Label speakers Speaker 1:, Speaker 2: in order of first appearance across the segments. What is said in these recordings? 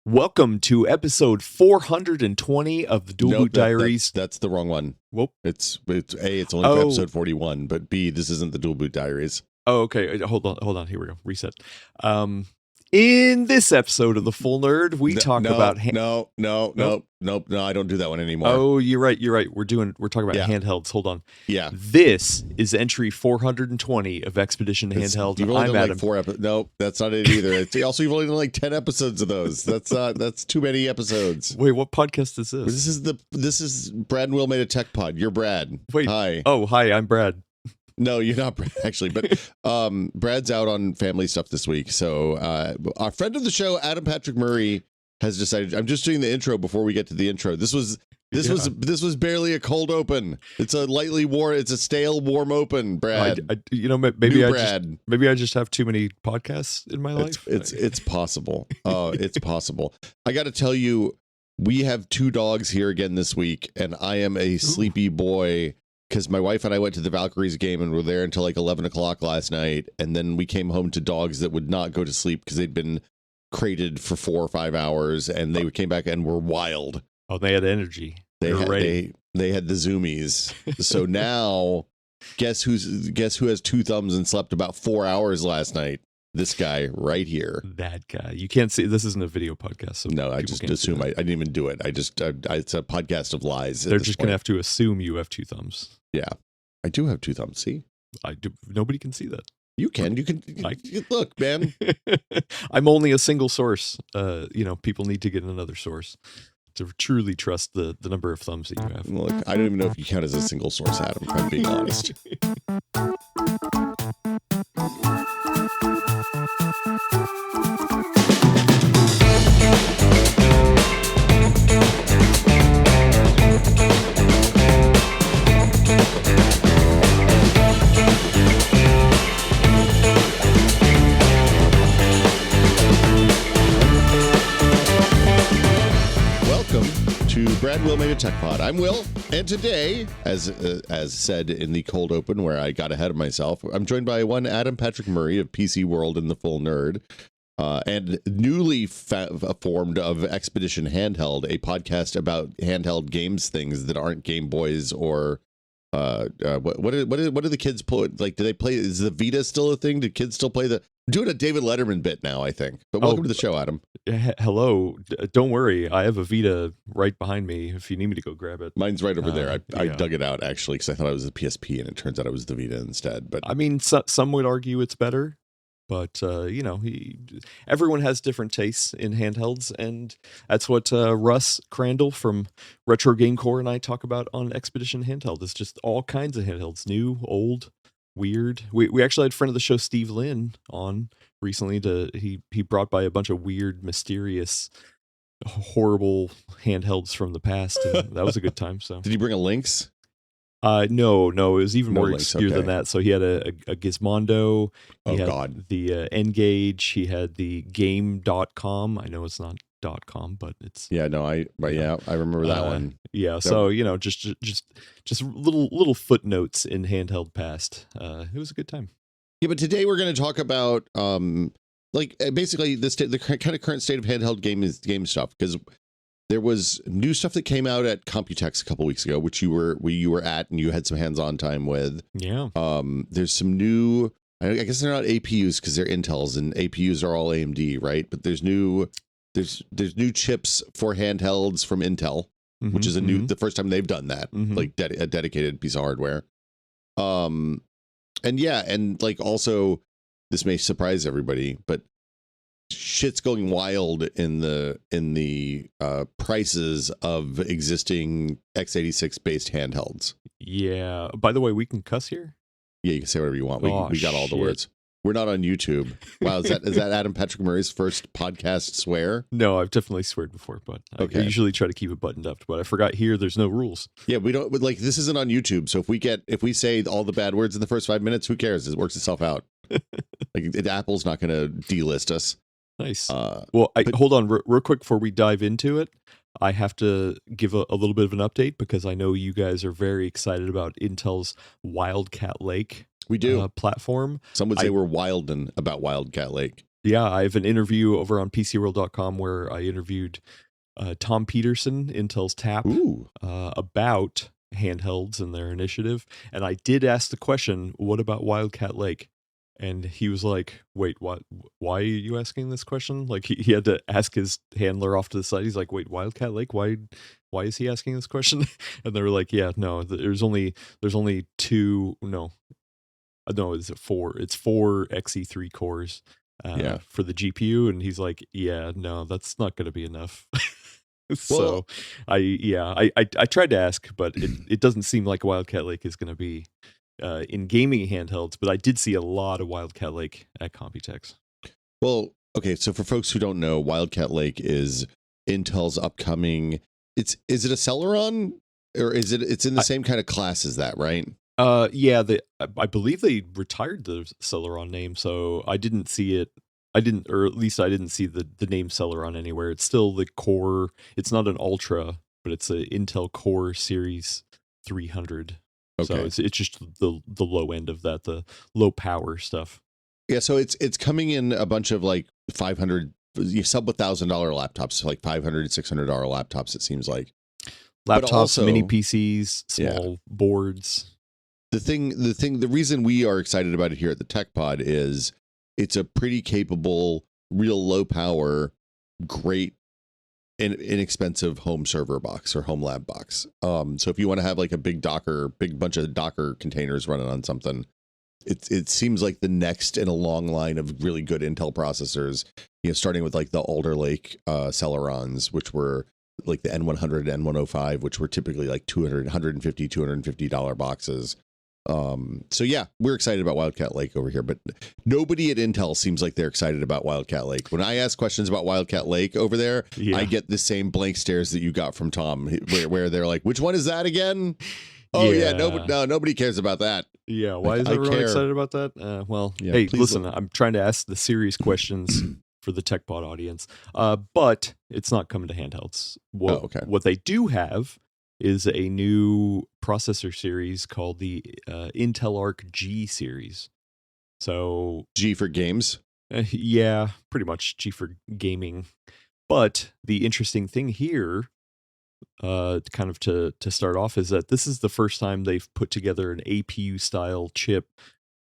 Speaker 1: Welcome to episode 420 of the Dual Boot Diaries.
Speaker 2: That's the wrong one.
Speaker 1: Whoop.
Speaker 2: It's A, it's only for episode 41, but B, this isn't the Dual Boot Diaries.
Speaker 1: Oh, okay. Hold on. Here we go. Reset. In this episode of The Full Nerd, we talk about...
Speaker 2: No, I don't do that one anymore.
Speaker 1: Oh, you're right. We're talking about handhelds. Hold on.
Speaker 2: Yeah.
Speaker 1: This is entry 420 of Expedition Handheld.
Speaker 2: You've only done
Speaker 1: Adam.
Speaker 2: like 4 episodes. No, that's not it either. Also, you've only done like 10 episodes of those. That's too many episodes.
Speaker 1: Wait, what podcast is this?
Speaker 2: This is Brad and Will Made a Tech Pod. You're Brad.
Speaker 1: Wait.
Speaker 2: Hi.
Speaker 1: Oh, hi. I'm Brad.
Speaker 2: No, you're not Brad, actually, but Brad's out on family stuff this week. So our friend of the show, Adam Patrick Murray, has decided. I'm just doing the intro before we get to the intro. This was barely a cold open. It's a stale warm open, Brad.
Speaker 1: Maybe I just have too many podcasts in my life.
Speaker 2: It's possible. It's possible. I got to tell you, we have 2 dogs here again this week, and I am a sleepy boy. Because my wife and I went to the Valkyries game and were there until like 11 o'clock last night. And then we came home to dogs that would not go to sleep because they'd been crated for 4 or 5 hours. And they came back and were wild.
Speaker 1: Oh, they had energy.
Speaker 2: They had the zoomies. So now, guess who has 2 thumbs and slept about 4 hours last night? This guy right here.
Speaker 1: That guy. You can't see. This isn't a video podcast. So
Speaker 2: no, I just assume I didn't even do it. It's a podcast of lies.
Speaker 1: They're just going to have to assume you have 2 thumbs.
Speaker 2: Yeah, I do have 2 thumbs. See,
Speaker 1: I do. Nobody can see that.
Speaker 2: You can. Look, man.
Speaker 1: I'm only a single source. People need to get another source to truly trust the number of thumbs that you have.
Speaker 2: Look, I don't even know if you count as a single source, Adam. If I'm being honest. Brad Will Made a Tech Pod. I'm Will, and today, as said in the cold open where I got ahead of myself, I'm joined by one Adam Patrick Murray of PC World and The Full Nerd, and newly formed of Expedition Handheld, a podcast about handheld games things that aren't Game Boys or what do the kids play? Like, do they play? Is the Vita still a thing? Do kids still play I'm doing a David Letterman bit now, I think. But welcome to the show, Adam.
Speaker 1: Hello. Don't worry. I have a Vita right behind me if you need me to go grab it.
Speaker 2: Mine's right over there. I dug it out, actually, because I thought it was a PSP, and it turns out it was the Vita instead. But
Speaker 1: I mean, some would argue it's better. But, everyone has different tastes in handhelds, and that's what Russ Crandall from Retro Game Core and I talk about on Expedition Handheld. It's just all kinds of handhelds, new, old, weird. We actually had a friend of the show, Steve Lynn, on recently. He brought by a bunch of weird, mysterious, horrible handhelds from the past, and that was a good time. So,
Speaker 2: did he bring a Lynx?
Speaker 1: No, it was even more obscure than that. So he had a Gizmondo. He had the N-Gage. He had the Game.com. I know it's not .com, but it's
Speaker 2: I remember that one.
Speaker 1: Yeah, so just little footnotes in handheld past. It was a good time.
Speaker 2: Yeah, but today we're going to talk about basically the kind of current state of handheld game stuff, because there was new stuff that came out at Computex a couple weeks ago, which you were at and you had some hands-on time with.
Speaker 1: Yeah.
Speaker 2: There's some new, I guess they're not APUs because they're Intels, and APUs are all AMD, right? But there's new chips for handhelds from Intel, which is the first time they've done that, like a dedicated piece of hardware. And also, this may surprise everybody, but shit's going wild in the prices of existing x86 based handhelds.
Speaker 1: Yeah. By the way, we can cuss here?
Speaker 2: Yeah, you can say whatever you want. We got all the words. We're not on YouTube. Wow, is that Adam Patrick Murray's first podcast swear?
Speaker 1: No, I've definitely sweared before, but I usually try to keep it buttoned up. But I forgot here, there's no rules.
Speaker 2: Yeah, we don't this isn't on YouTube, so if we say all the bad words in the first 5 minutes, who cares? It works itself out. Apple's not going to delist us.
Speaker 1: Nice. Hold on real quick before we dive into it. I have to give a little bit of an update because I know you guys are very excited about Intel's Wildcat Lake.
Speaker 2: We do
Speaker 1: platform.
Speaker 2: Some would say we're wildin' about Wildcat Lake.
Speaker 1: Yeah, I have an interview over on PCWorld.com where I interviewed Tom Peterson, Intel's TAP,
Speaker 2: Ooh.
Speaker 1: about handhelds and their initiative. And I did ask the question, what about Wildcat Lake? And he was like, wait, what? Why are you asking this question? Like he had to ask his handler off to the side. He's like, wait, Wildcat Lake? Why is he asking this question? And they were like, yeah, no, there's only two, no, is it four? It's four Xe3 cores
Speaker 2: Yeah.
Speaker 1: for the GPU. And he's like, yeah, no, that's not going to be enough.
Speaker 2: Well,
Speaker 1: So I tried to ask, but it doesn't seem like Wildcat Lake is going to be in gaming handhelds, but I did see a lot of Wildcat Lake at Computex.
Speaker 2: well, okay. So for folks who don't know, Wildcat Lake is Intel's upcoming. Is it a Celeron, or is it? It's in the same kind of class as that, right?
Speaker 1: Yeah, I believe they retired the Celeron name, so I didn't see it. Or at least I didn't see the name Celeron anywhere. It's still the Core. It's not an Ultra, but it's a Intel Core Series 300. So
Speaker 2: Okay.
Speaker 1: it's just the low end of that, the low power stuff.
Speaker 2: Yeah. So it's coming in a bunch of like 500, you sub $1,000 laptops, like $500, $600 laptops. It seems like but
Speaker 1: Laptops,
Speaker 2: also,
Speaker 1: mini PCs, small boards.
Speaker 2: The reason we are excited about it here at the Tech Pod is it's a pretty capable, real low power, great, inexpensive home server box or home lab box. So if you want to have like a big bunch of Docker containers running on something, it seems like the next in a long line of really good Intel processors. Starting with like the Alder Lake Celerons, which were like the N100, N105, which were typically like $250 boxes. So yeah, we're excited about Wildcat Lake over here, but nobody at Intel seems like they're excited about Wildcat Lake. When I ask questions about Wildcat Lake over there, I get the same blank stares that you got from Tom, where they're like, "Which one is that again?" Oh yeah, nobody cares about that.
Speaker 1: Yeah, why is everyone excited about that? Well,
Speaker 2: Yeah,
Speaker 1: hey, listen, I'm trying to ask the serious questions for the TechPod audience, but it's not coming to handhelds. What they do have is a new processor series called the Intel Arc G series. So
Speaker 2: G for games?
Speaker 1: Yeah, pretty much G for gaming. But the interesting thing here, kind of to start off, is that this is the first time they've put together an APU style chip,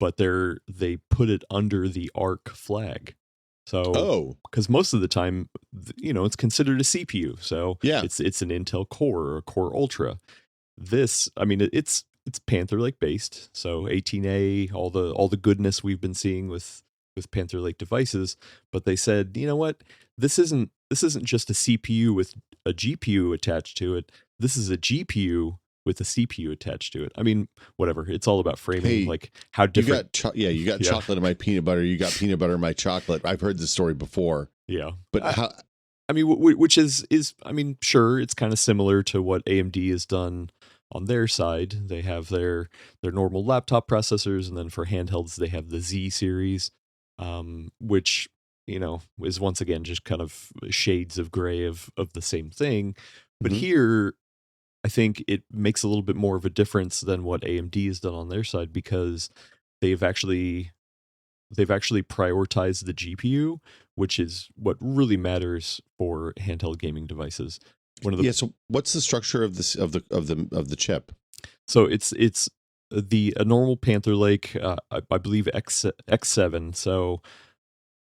Speaker 1: but they put it under the Arc flag. So, because most of the time, it's considered a CPU. So
Speaker 2: yeah,
Speaker 1: it's an Intel Core or a Core Ultra. This, I mean, it's Panther Lake based. So 18A, all the goodness we've been seeing with Panther Lake devices. But they said, you know what? This isn't just a CPU with a GPU attached to it. This is a GPU with a CPU attached to it. I mean, whatever. It's all about framing,
Speaker 2: hey,
Speaker 1: like how different.
Speaker 2: You got chocolate in my peanut butter. You got peanut butter in my chocolate. I've heard this story before.
Speaker 1: Yeah,
Speaker 2: but
Speaker 1: I mean, which is I mean, sure, it's kind of similar to what AMD has done on their side. They have their normal laptop processors, and then for handhelds, they have the Z series, which is once again just kind of shades of gray of the same thing. But here, I think it makes a little bit more of a difference than what AMD has done on their side, because they've actually prioritized the GPU, which is what really matters for handheld gaming devices.
Speaker 2: So what's the structure of this of the chip?
Speaker 1: So it's a normal Panther Lake, I believe X7. So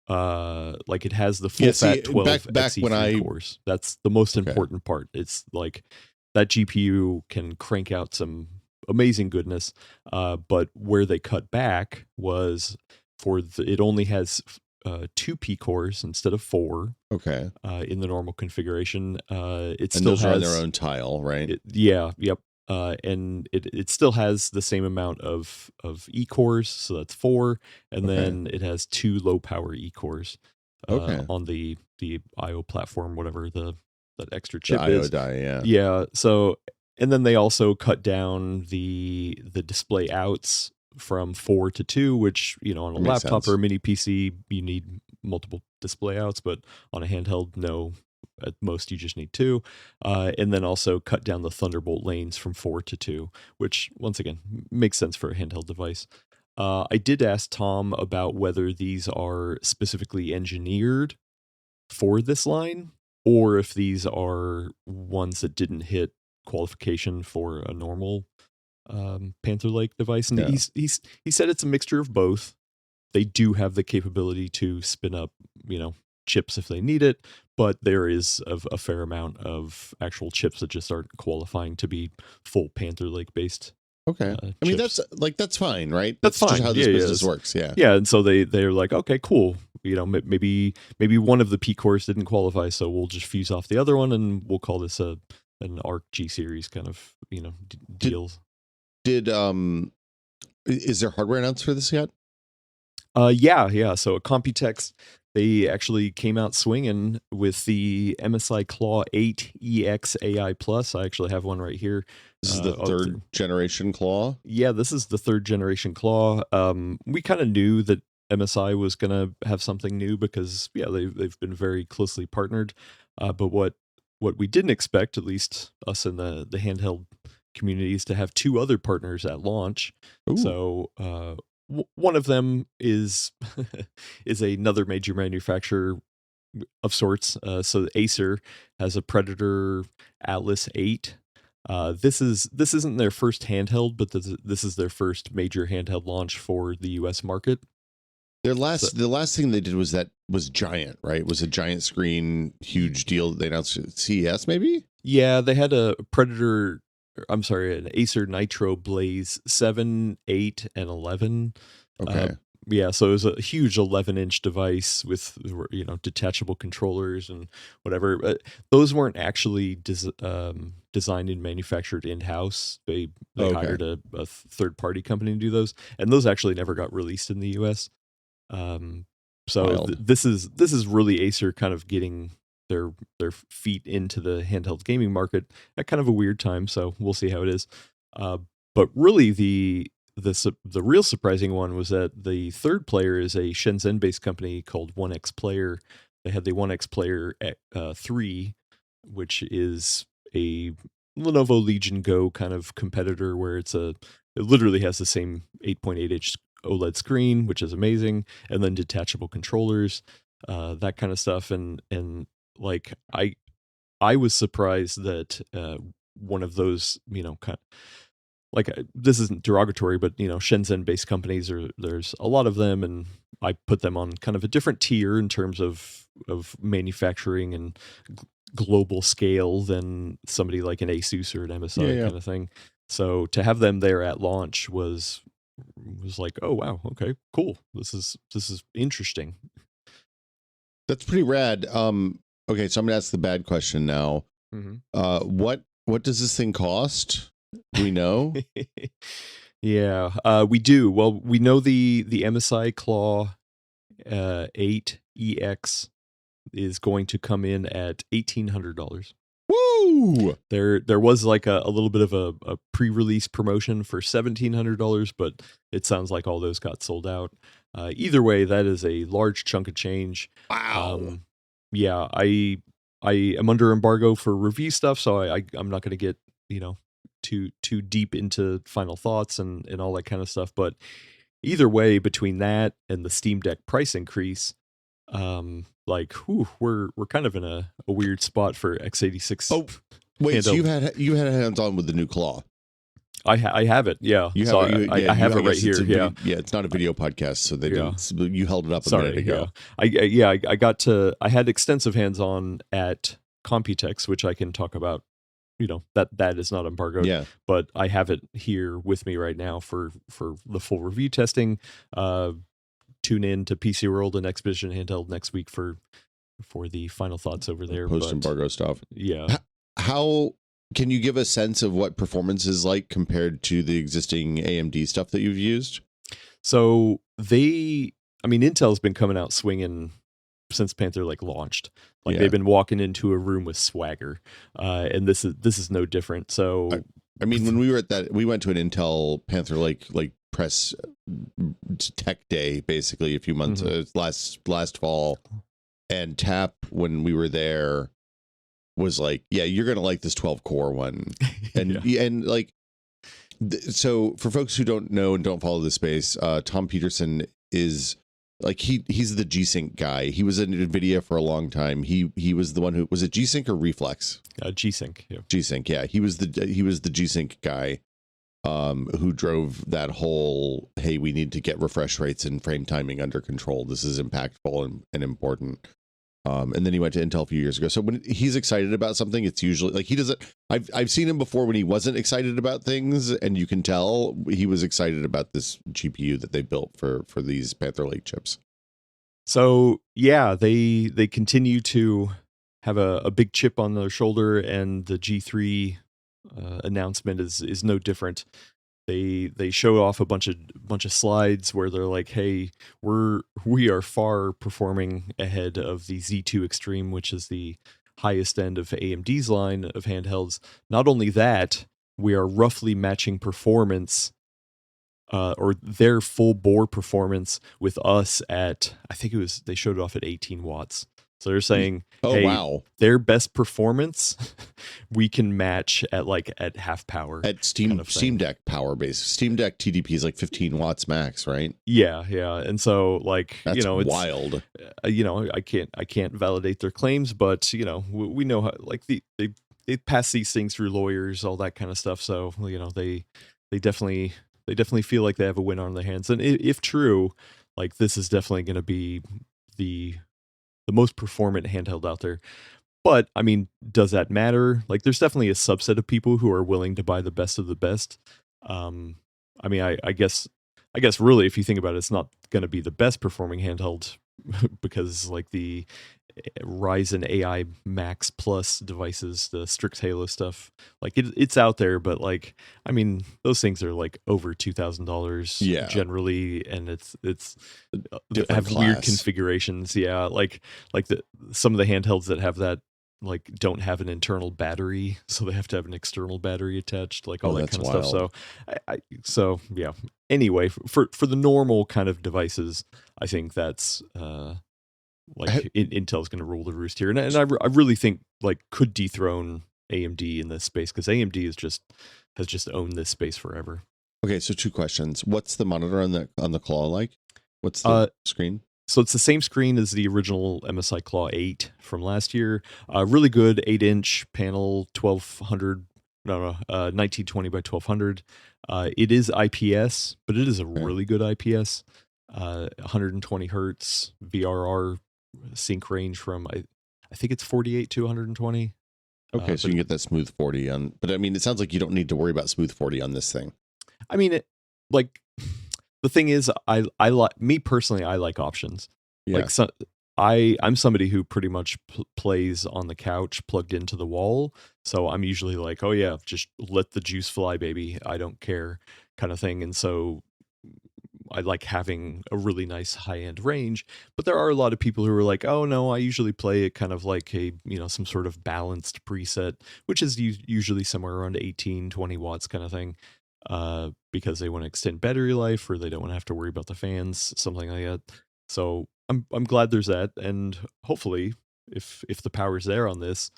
Speaker 1: like it has the full fat 12 Xe3 cores. That's the most important part. It's like that GPU can crank out some amazing goodness, but where they cut back was it only has 2 P cores instead of 4.
Speaker 2: Okay.
Speaker 1: In the normal configuration, it still
Speaker 2: those
Speaker 1: has
Speaker 2: are their own tile, right?
Speaker 1: And it still has the same amount of E cores, so that's 4, and then it has 2 low power E cores on the IO platform, whatever that extra chip
Speaker 2: the
Speaker 1: is.
Speaker 2: IO die,
Speaker 1: yeah. So, and then they also cut down the display outs from 4 to 2, which on a laptop or a mini PC you need multiple display outs, but on a handheld, no. At most, you just need 2, and then also cut down the Thunderbolt lanes from 4 to 2, which once again makes sense for a handheld device. I did ask Tom about whether these are specifically engineered for this line, or if these are ones that didn't hit qualification for a normal Panther Lake device. And
Speaker 2: Yeah.
Speaker 1: he said it's a mixture of both. They do have the capability to spin up, chips if they need it, but there is a fair amount of actual chips that just aren't qualifying to be full Panther Lake based.
Speaker 2: Okay. I mean,
Speaker 1: chips.
Speaker 2: that's fine, right?
Speaker 1: That's
Speaker 2: just
Speaker 1: fine.
Speaker 2: how this
Speaker 1: Yeah,
Speaker 2: business works. Yeah.
Speaker 1: Yeah, and so they're like, okay, cool. Maybe one of the P cores didn't qualify, so we'll just fuse off the other one, and we'll call this an ARC G series kind of deal.
Speaker 2: Is there hardware announced for this yet?
Speaker 1: Yeah. So at Computex, they actually came out swinging with the MSI Claw 8 EX AI Plus. I actually have one right here.
Speaker 2: This is the third generation Claw?
Speaker 1: Yeah, this is the third generation Claw. We kind of knew that MSI was going to have something new because, they've been very closely partnered. But what we didn't expect, at least us in the handheld community, is to have two other partners at launch.
Speaker 2: Ooh.
Speaker 1: So one of them is is another major manufacturer of sorts. So Acer has a Predator Atlas 8. This isn't their first handheld, but this is their first major handheld launch for the U.S. market.
Speaker 2: The last thing they did was giant, right? It was a giant screen, huge deal that they announced at CES, maybe?
Speaker 1: Yeah, they had an Acer Nitro Blaze 7, 8, and 11.
Speaker 2: Okay.
Speaker 1: So it was a huge 11-inch device with detachable controllers and whatever. Those weren't actually designed and manufactured in-house. They hired a third-party company to do those, and those actually never got released in the U.S. This is really Acer kind of getting their feet into the handheld gaming market at kind of a weird time. So we'll see how it is. But really the real surprising one was that the third player is a Shenzhen-based company called 1X Player. They had the 1X Player 3, which is a Lenovo Legion Go kind of competitor, where it literally has the same 8.8-inch OLED screen, which is amazing, and then detachable controllers, that kind of stuff. And like I was surprised that one of those, this isn't derogatory, but Shenzhen-based companies there's a lot of them, and I put them on kind of a different tier in terms of manufacturing and global scale than somebody like an Asus or an MSI kind of thing. So to have them there at launch was like, oh wow, okay, cool. This is interesting.
Speaker 2: That's pretty rad. Okay, so I'm gonna ask the bad question now.
Speaker 1: Mm-hmm.
Speaker 2: What does this thing cost? Do we know?
Speaker 1: Yeah, we do. Well, we know the MSI Claw 8 EX is going to come in at $1,800.
Speaker 2: Woo!
Speaker 1: There was like a little bit of a pre-release promotion for $1,700, but it sounds like all those got sold out. Either way, that is a large chunk of change.
Speaker 2: Wow.
Speaker 1: Yeah, I am under embargo for review stuff, so I'm not going to get too deep into final thoughts and all that kind of stuff. But either way, between that and the Steam Deck price increase, we're kind of in a weird spot for x86.
Speaker 2: Oh, wait, so you had hands on with the new Claw?
Speaker 1: I have it. Yeah, I have it right here. Yeah,
Speaker 2: it's not a video podcast, so they didn't. You held it up a minute ago.
Speaker 1: I had extensive hands on at Computex, which I can talk about. That is not embargoed.
Speaker 2: Yeah,
Speaker 1: but I have it here with me right now for the full review testing. Tune in to PC World and Exhibition Handheld next week for the final thoughts over there.
Speaker 2: Post embargo stuff.
Speaker 1: Yeah.
Speaker 2: How can you give a sense of what performance is like compared to the existing AMD stuff that you've used?
Speaker 1: So Intel's been coming out swinging since Panther Lake launched. They've been walking into a room with swagger, and this is no different. So
Speaker 2: when we were at we went to an Intel Panther Lake press tech day basically a few months last fall, and Tap, when we were there, was like, yeah, you're gonna like this 12 core one. And and So for folks who don't know and don't follow the space, Tom Peterson is like he's the G-Sync guy. He was in NVIDIA for a long time. He was the one who was it G-Sync or Reflex?
Speaker 1: G-Sync. Yeah.
Speaker 2: G-Sync, yeah. He was the G-Sync guy who drove that whole, hey, we need to get refresh rates and frame timing under control. This is impactful and important. And then he went to Intel a few years ago. So when he's excited about something, it's usually like he doesn't. I've seen him before when he wasn't excited about things, and you can tell he was excited about this GPU that they built for these Panther Lake chips.
Speaker 1: So yeah, they continue to have a big chip on their shoulder, and the G3 announcement is no different. They show off a bunch of slides where they're like, "Hey, we are far performing ahead of the Z2 Extreme, which is the highest end of AMD's line of handhelds. Not only that, we are roughly matching performance, or their full bore performance with us at, I think they showed it off at 18 watts. So they're saying,
Speaker 2: oh,
Speaker 1: hey,
Speaker 2: wow,
Speaker 1: their best performance we can match at half power
Speaker 2: at Steam Deck power base. Steam Deck TDP is like 15 watts max, right?
Speaker 1: Yeah. And so like,
Speaker 2: that's
Speaker 1: it's
Speaker 2: wild.
Speaker 1: I can't validate their claims, but we know how, like, they pass these things through lawyers, all that kind of stuff. So they definitely feel like they have a win on their hands. And if true, like, this is definitely going to be the most performant handheld out there. But I mean, does that matter? Like, there's definitely a subset of people who are willing to buy the best of the best. I mean, I guess really, if you think about it, it's not going to be the best performing handheld because like the Ryzen AI Max Plus devices, the Strix Halo stuff, like it's out there, but like, I mean, those things are like over $2,000 generally, and it's
Speaker 2: different
Speaker 1: have
Speaker 2: class.
Speaker 1: Weird configurations. Yeah, like some of the handhelds that have that like don't have an internal battery, so they have to have an external battery attached, like all that kind of stuff. So so yeah. Anyway, for the normal kind of devices, I think that's Intel's going to rule the roost here, and I really think like could dethrone AMD in this space, because AMD has just owned this space forever.
Speaker 2: Okay, so two questions. What's the monitor on the Claw like? What's the screen?
Speaker 1: So it's the same screen as the original MSI Claw 8 from last year. Really good 8-inch panel, 1920 by 1200. It is IPS, but it is a really good IPS. 120 hertz VRR sync range from I think it's 48 to 120.
Speaker 2: Okay, so you can get that smooth 40 on, but I mean, it sounds like you don't need to worry about smooth 40 on this thing.
Speaker 1: I mean, like, the thing is, I like, me personally, I like options.
Speaker 2: Yeah.
Speaker 1: Like, so I'm somebody who pretty much plays on the couch plugged into the wall. So I'm usually like, oh yeah, just let the juice fly, baby. I don't care, kind of thing. And so I like having a really nice high-end range, but there are a lot of people who are like, oh no, I usually play it kind of like a, some sort of balanced preset, which is usually somewhere around 18, 20 watts kind of thing, because they want to extend battery life, or they don't want to have to worry about the fans, something like that. So I'm glad there's that, and hopefully if the power's there on this,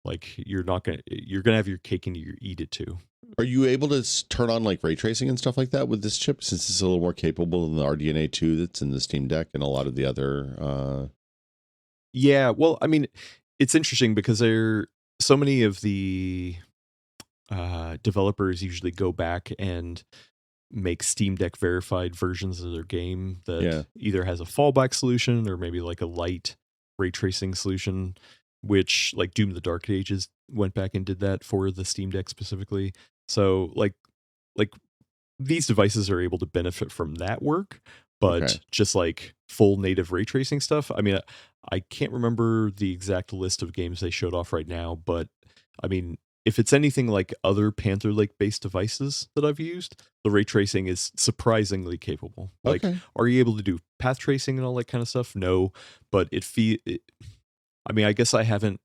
Speaker 1: like, you're gonna have your cake and you eat it too.
Speaker 2: Are you able to turn on like ray tracing and stuff like that with this chip, since it's a little more capable than the RDNA 2 that's in the Steam Deck and a lot of the other?
Speaker 1: Yeah, well, I mean, it's interesting because so many of the developers usually go back and make Steam Deck verified versions of their game that either has a fallback solution or maybe like a light ray tracing solution, which like Doom of the Dark Ages went back and did that for the Steam Deck specifically. So like these devices are able to benefit from that work, but just like full native ray tracing stuff. I mean, I can't remember the exact list of games they showed off right now, but I mean, if it's anything like other Panther Lake based devices that I've used, the ray tracing is surprisingly capable. Like, are you able to do path tracing and all that kind of stuff? No, but I mean, I guess I haven't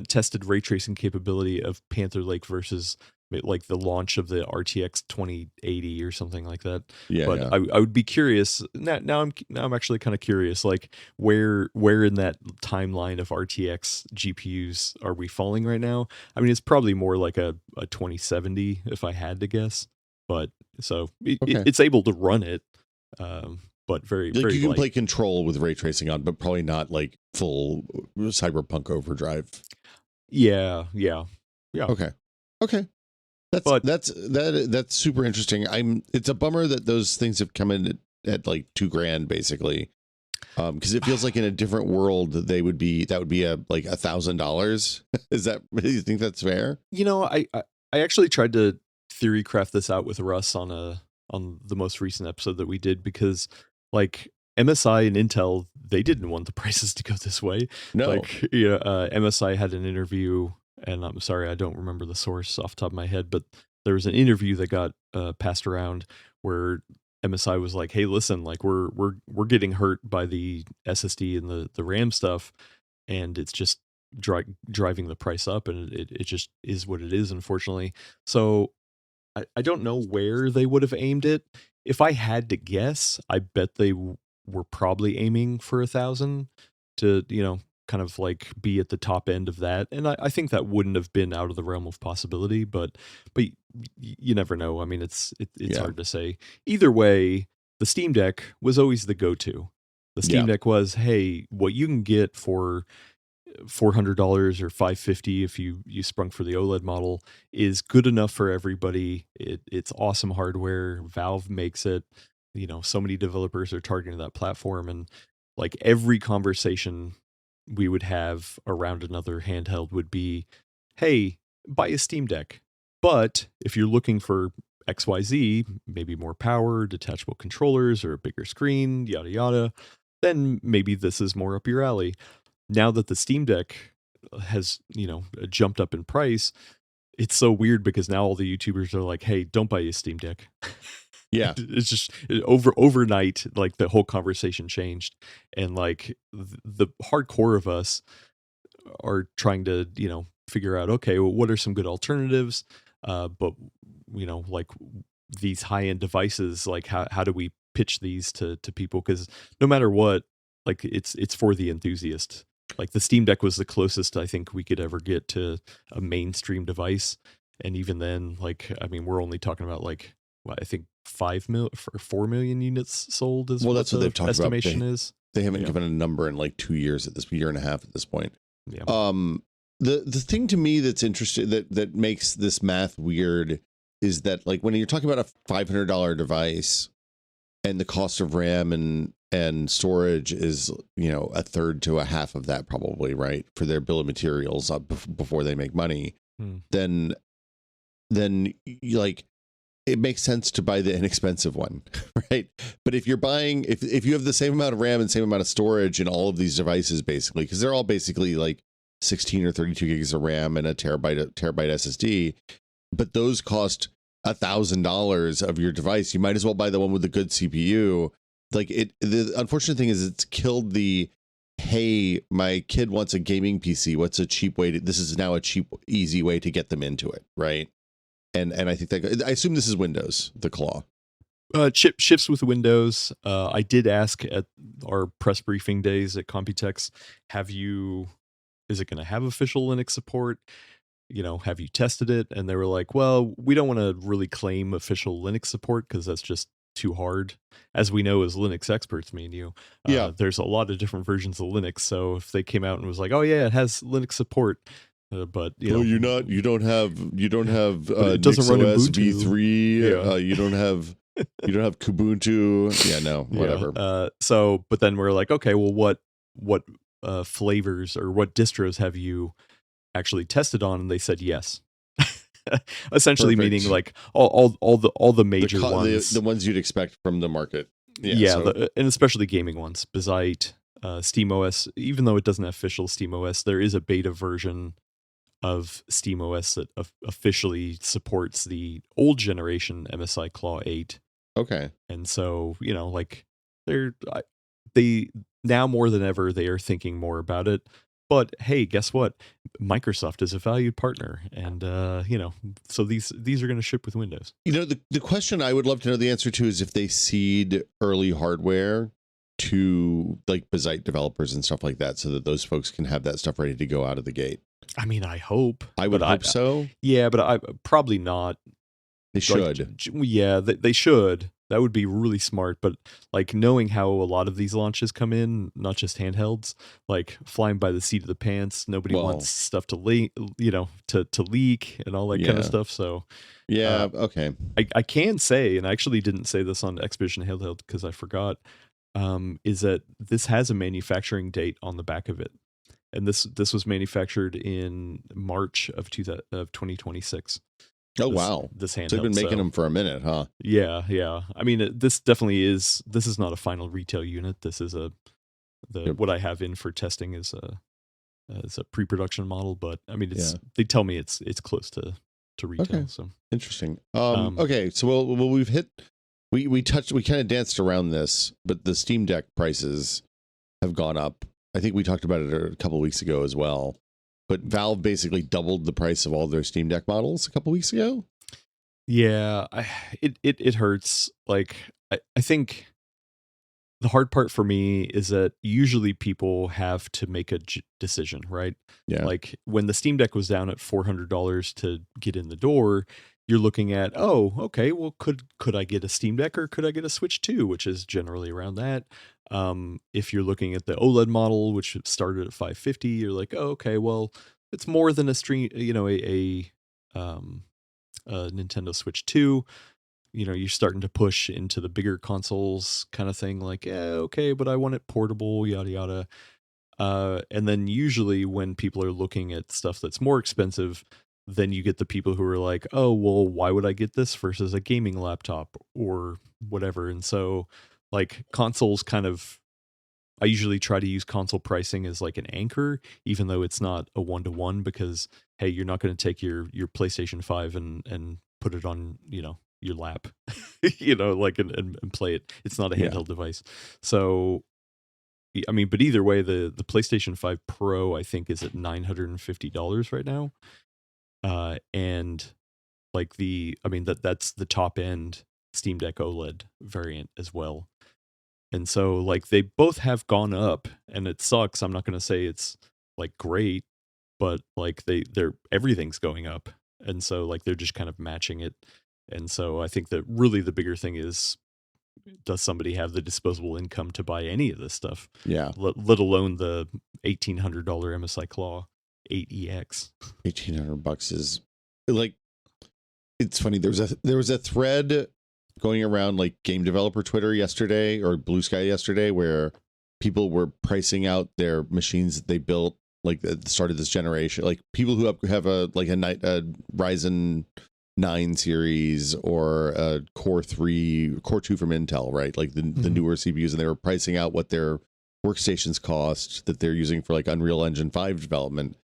Speaker 1: tested ray tracing capability of Panther Lake versus like the launch of the RTX 2080 or something like that. I would be curious. Now I'm actually kind of curious, like where in that timeline of RTX GPUs are we falling right now? I mean, it's probably more like a 2070 if I had to guess. but so
Speaker 2: Okay.
Speaker 1: it's able to run it, but very
Speaker 2: Like
Speaker 1: very
Speaker 2: you can
Speaker 1: light.
Speaker 2: play Control with ray tracing on, but probably not like full Cyberpunk Overdrive.
Speaker 1: Yeah.
Speaker 2: Okay. Okay. That's
Speaker 1: But
Speaker 2: that's super interesting. It's a bummer that those things have come in at like $2,000 basically. Because it feels like in a different world that would be a like $1,000. Is that, do you think that's fair?
Speaker 1: I actually tried to theory craft this out with Russ on the most recent episode that we did, because like MSI and Intel, they didn't want the prices to go this way.
Speaker 2: No.
Speaker 1: Like MSI had an interview, and I'm sorry I don't remember the source off the top of my head, but there was an interview that got passed around where MSI was like, "Hey, listen, like we're getting hurt by the SSD and the RAM stuff, and it's just driving the price up, and it just is what it is, unfortunately." So I don't know where they would have aimed it. If I had to guess, I bet they were probably aiming for 1,000 to, kind of like be at the top end of that. And I think that wouldn't have been out of the realm of possibility, but you never know. I mean, it's
Speaker 2: Yeah.
Speaker 1: hard to say. Either way, the Steam Deck was always the go-to. The Steam
Speaker 2: Yeah.
Speaker 1: Deck was, hey, what you can get for $400 or $550 if you sprung for the OLED model is good enough for everybody. It's awesome hardware. Valve makes it. So many developers are targeting that platform, and like every conversation we would have around another handheld would be, "Hey, buy a Steam Deck." But if you're looking for XYZ, maybe more power, detachable controllers, or a bigger screen, yada yada, then maybe this is more up your alley. Now that the Steam Deck has, jumped up in price, it's so weird because now all the YouTubers are like, "Hey, don't buy a Steam Deck."
Speaker 2: Yeah.
Speaker 1: It's just overnight, like the whole conversation changed, and like the hardcore of us are trying to, figure out, okay, well, what are some good alternatives? But like these high end devices, like how do we pitch these to people? Because no matter what, like it's for the enthusiast. Like the Steam Deck was the closest I think we could ever get to a mainstream device, and even then, like I mean, we're only talking about like what, I think 4 million units sold is
Speaker 2: Well,
Speaker 1: what
Speaker 2: that's what
Speaker 1: the
Speaker 2: they've talked about.
Speaker 1: estimation is.
Speaker 2: They haven't
Speaker 1: Yeah.
Speaker 2: given a number in like 2 years at this year and a half at this point.
Speaker 1: Yeah.
Speaker 2: The thing to me that's interesting that makes this math weird is that like when you're talking about a $500 device and the cost of RAM and storage is, a third to a half of that probably, right, for their bill of materials before they make money, then you like it makes sense to buy the inexpensive one, right? But if you're buying, if you have the same amount of RAM and same amount of storage in all of these devices, basically, because they're all basically like 16 or 32 gigs of RAM and a terabyte SSD, but those cost $1,000 of your device, you might as well buy the one with the good CPU. Like the unfortunate thing is it's killed the, hey, my kid wants a gaming PC. What's a cheap way to? This is now a cheap, easy way to get them into it, right? And I think that I assume this is Windows, the Claw.
Speaker 1: Chip ships with Windows. I did ask at our press briefing days at Computex, is it going to have official Linux support? Have you tested it? And they were like, well, we don't want to really claim official Linux support because that's just too hard. As we know, as Linux experts, me and you, there's a lot of different versions of Linux. So if they came out and was like, oh yeah, it has Linux support, but you don't have
Speaker 2: it
Speaker 1: doesn't run
Speaker 2: NixOS
Speaker 1: Ubuntu.
Speaker 2: V3.
Speaker 1: Yeah.
Speaker 2: You don't have Kubuntu. Yeah, no, whatever.
Speaker 1: Yeah. But then we're like, okay, well, what flavors or what distros have you actually tested on? And they said yes. Essentially,
Speaker 2: Perfect.
Speaker 1: meaning like all the major ones,
Speaker 2: the ones you'd expect from the market.
Speaker 1: Yeah, and especially gaming ones, Bizite, SteamOS. Even though it doesn't have official SteamOS, there is a beta version of SteamOS that officially supports the old generation MSI Claw 8.
Speaker 2: Okay.
Speaker 1: And so, like they now more than ever, they are thinking more about it. But hey, guess what? Microsoft is a valued partner, and so these are going to ship with Windows.
Speaker 2: The question I would love to know the answer to is if they seed early hardware to like Bizite developers and stuff like that, so that those folks can have that stuff ready to go out of the gate.
Speaker 1: I mean, I hope.
Speaker 2: I would hope so.
Speaker 1: Yeah, but I probably not.
Speaker 2: They
Speaker 1: Like,
Speaker 2: should.
Speaker 1: yeah, they should. That would be really smart. But like knowing how a lot of these launches come in, not just handhelds, like flying by the seat of the pants. Nobody wants
Speaker 2: Well,
Speaker 1: stuff to leak, to leak and all that kind of
Speaker 2: yeah.
Speaker 1: stuff. So
Speaker 2: Yeah.
Speaker 1: uh,
Speaker 2: Okay.
Speaker 1: I can say, and I actually didn't say this on Expedition Handheld because I forgot, is that this has a manufacturing date on the back of it, and this was manufactured in March of 2026.
Speaker 2: Oh,
Speaker 1: This
Speaker 2: wow.
Speaker 1: this
Speaker 2: So they've been
Speaker 1: handheld.
Speaker 2: making
Speaker 1: So
Speaker 2: them for a minute, huh?
Speaker 1: yeah. I mean, this definitely is. This is not a final retail unit. This is
Speaker 2: Yep.
Speaker 1: what I have in for testing is a pre-production model. But I mean,
Speaker 2: Yeah.
Speaker 1: they tell me it's close to retail.
Speaker 2: Okay.
Speaker 1: So
Speaker 2: Interesting.
Speaker 1: um,
Speaker 2: Okay. So we've hit. We kind of danced around this, but the Steam Deck prices have gone up. I think we talked about it a couple of weeks ago as well. But Valve basically doubled the price of all their Steam Deck models a couple weeks ago.
Speaker 1: yeah, it hurts. Like I think the hard part for me is that usually people have to make a decision, right?
Speaker 2: Yeah.
Speaker 1: Like when the Steam Deck was down at $400 to get in the door, you're looking at, oh, okay, well, could I get a Steam Deck or could I get a Switch 2, which is generally around that. If you're looking at the OLED model, which started at 550, you're like, oh, okay, well, it's more than a stream, a Nintendo Switch 2. You're starting to push into the bigger consoles kind of thing, like, yeah, okay, but I want it portable, yada yada. And then usually when people are looking at stuff that's more expensive, then you get the people who are like, oh, well, why would I get this versus a gaming laptop or whatever? And so like consoles kind of, I usually try to use console pricing as like an anchor, even though it's not a 1-to-1, because hey, you're not going to take your PlayStation 5 and put it on, your lap, like and play it. It's not a
Speaker 2: Yeah.
Speaker 1: handheld device. So I mean, but either way, the PlayStation 5 Pro I think is at $950 right now. And like I mean that's the top end Steam Deck OLED variant as well. And so like they both have gone up and it sucks. I'm not going to say it's like great, but like they're everything's going up. And so like they're just kind of matching it. And so I think that really the bigger thing is, does somebody have the disposable income to buy any of this stuff?
Speaker 2: Yeah.
Speaker 1: Let alone the $1,800 MSI Claw 8EX.
Speaker 2: $1,800 is like, it's funny. There was a thread going around like game developer Twitter yesterday or Blue Sky yesterday where people were pricing out their machines that they built like at the start of this generation, like people who have a Ryzen 9 series or a Core 2 from Intel, right? Like the newer CPUs, and they were pricing out what their workstations cost that they're using for like Unreal Engine 5 development.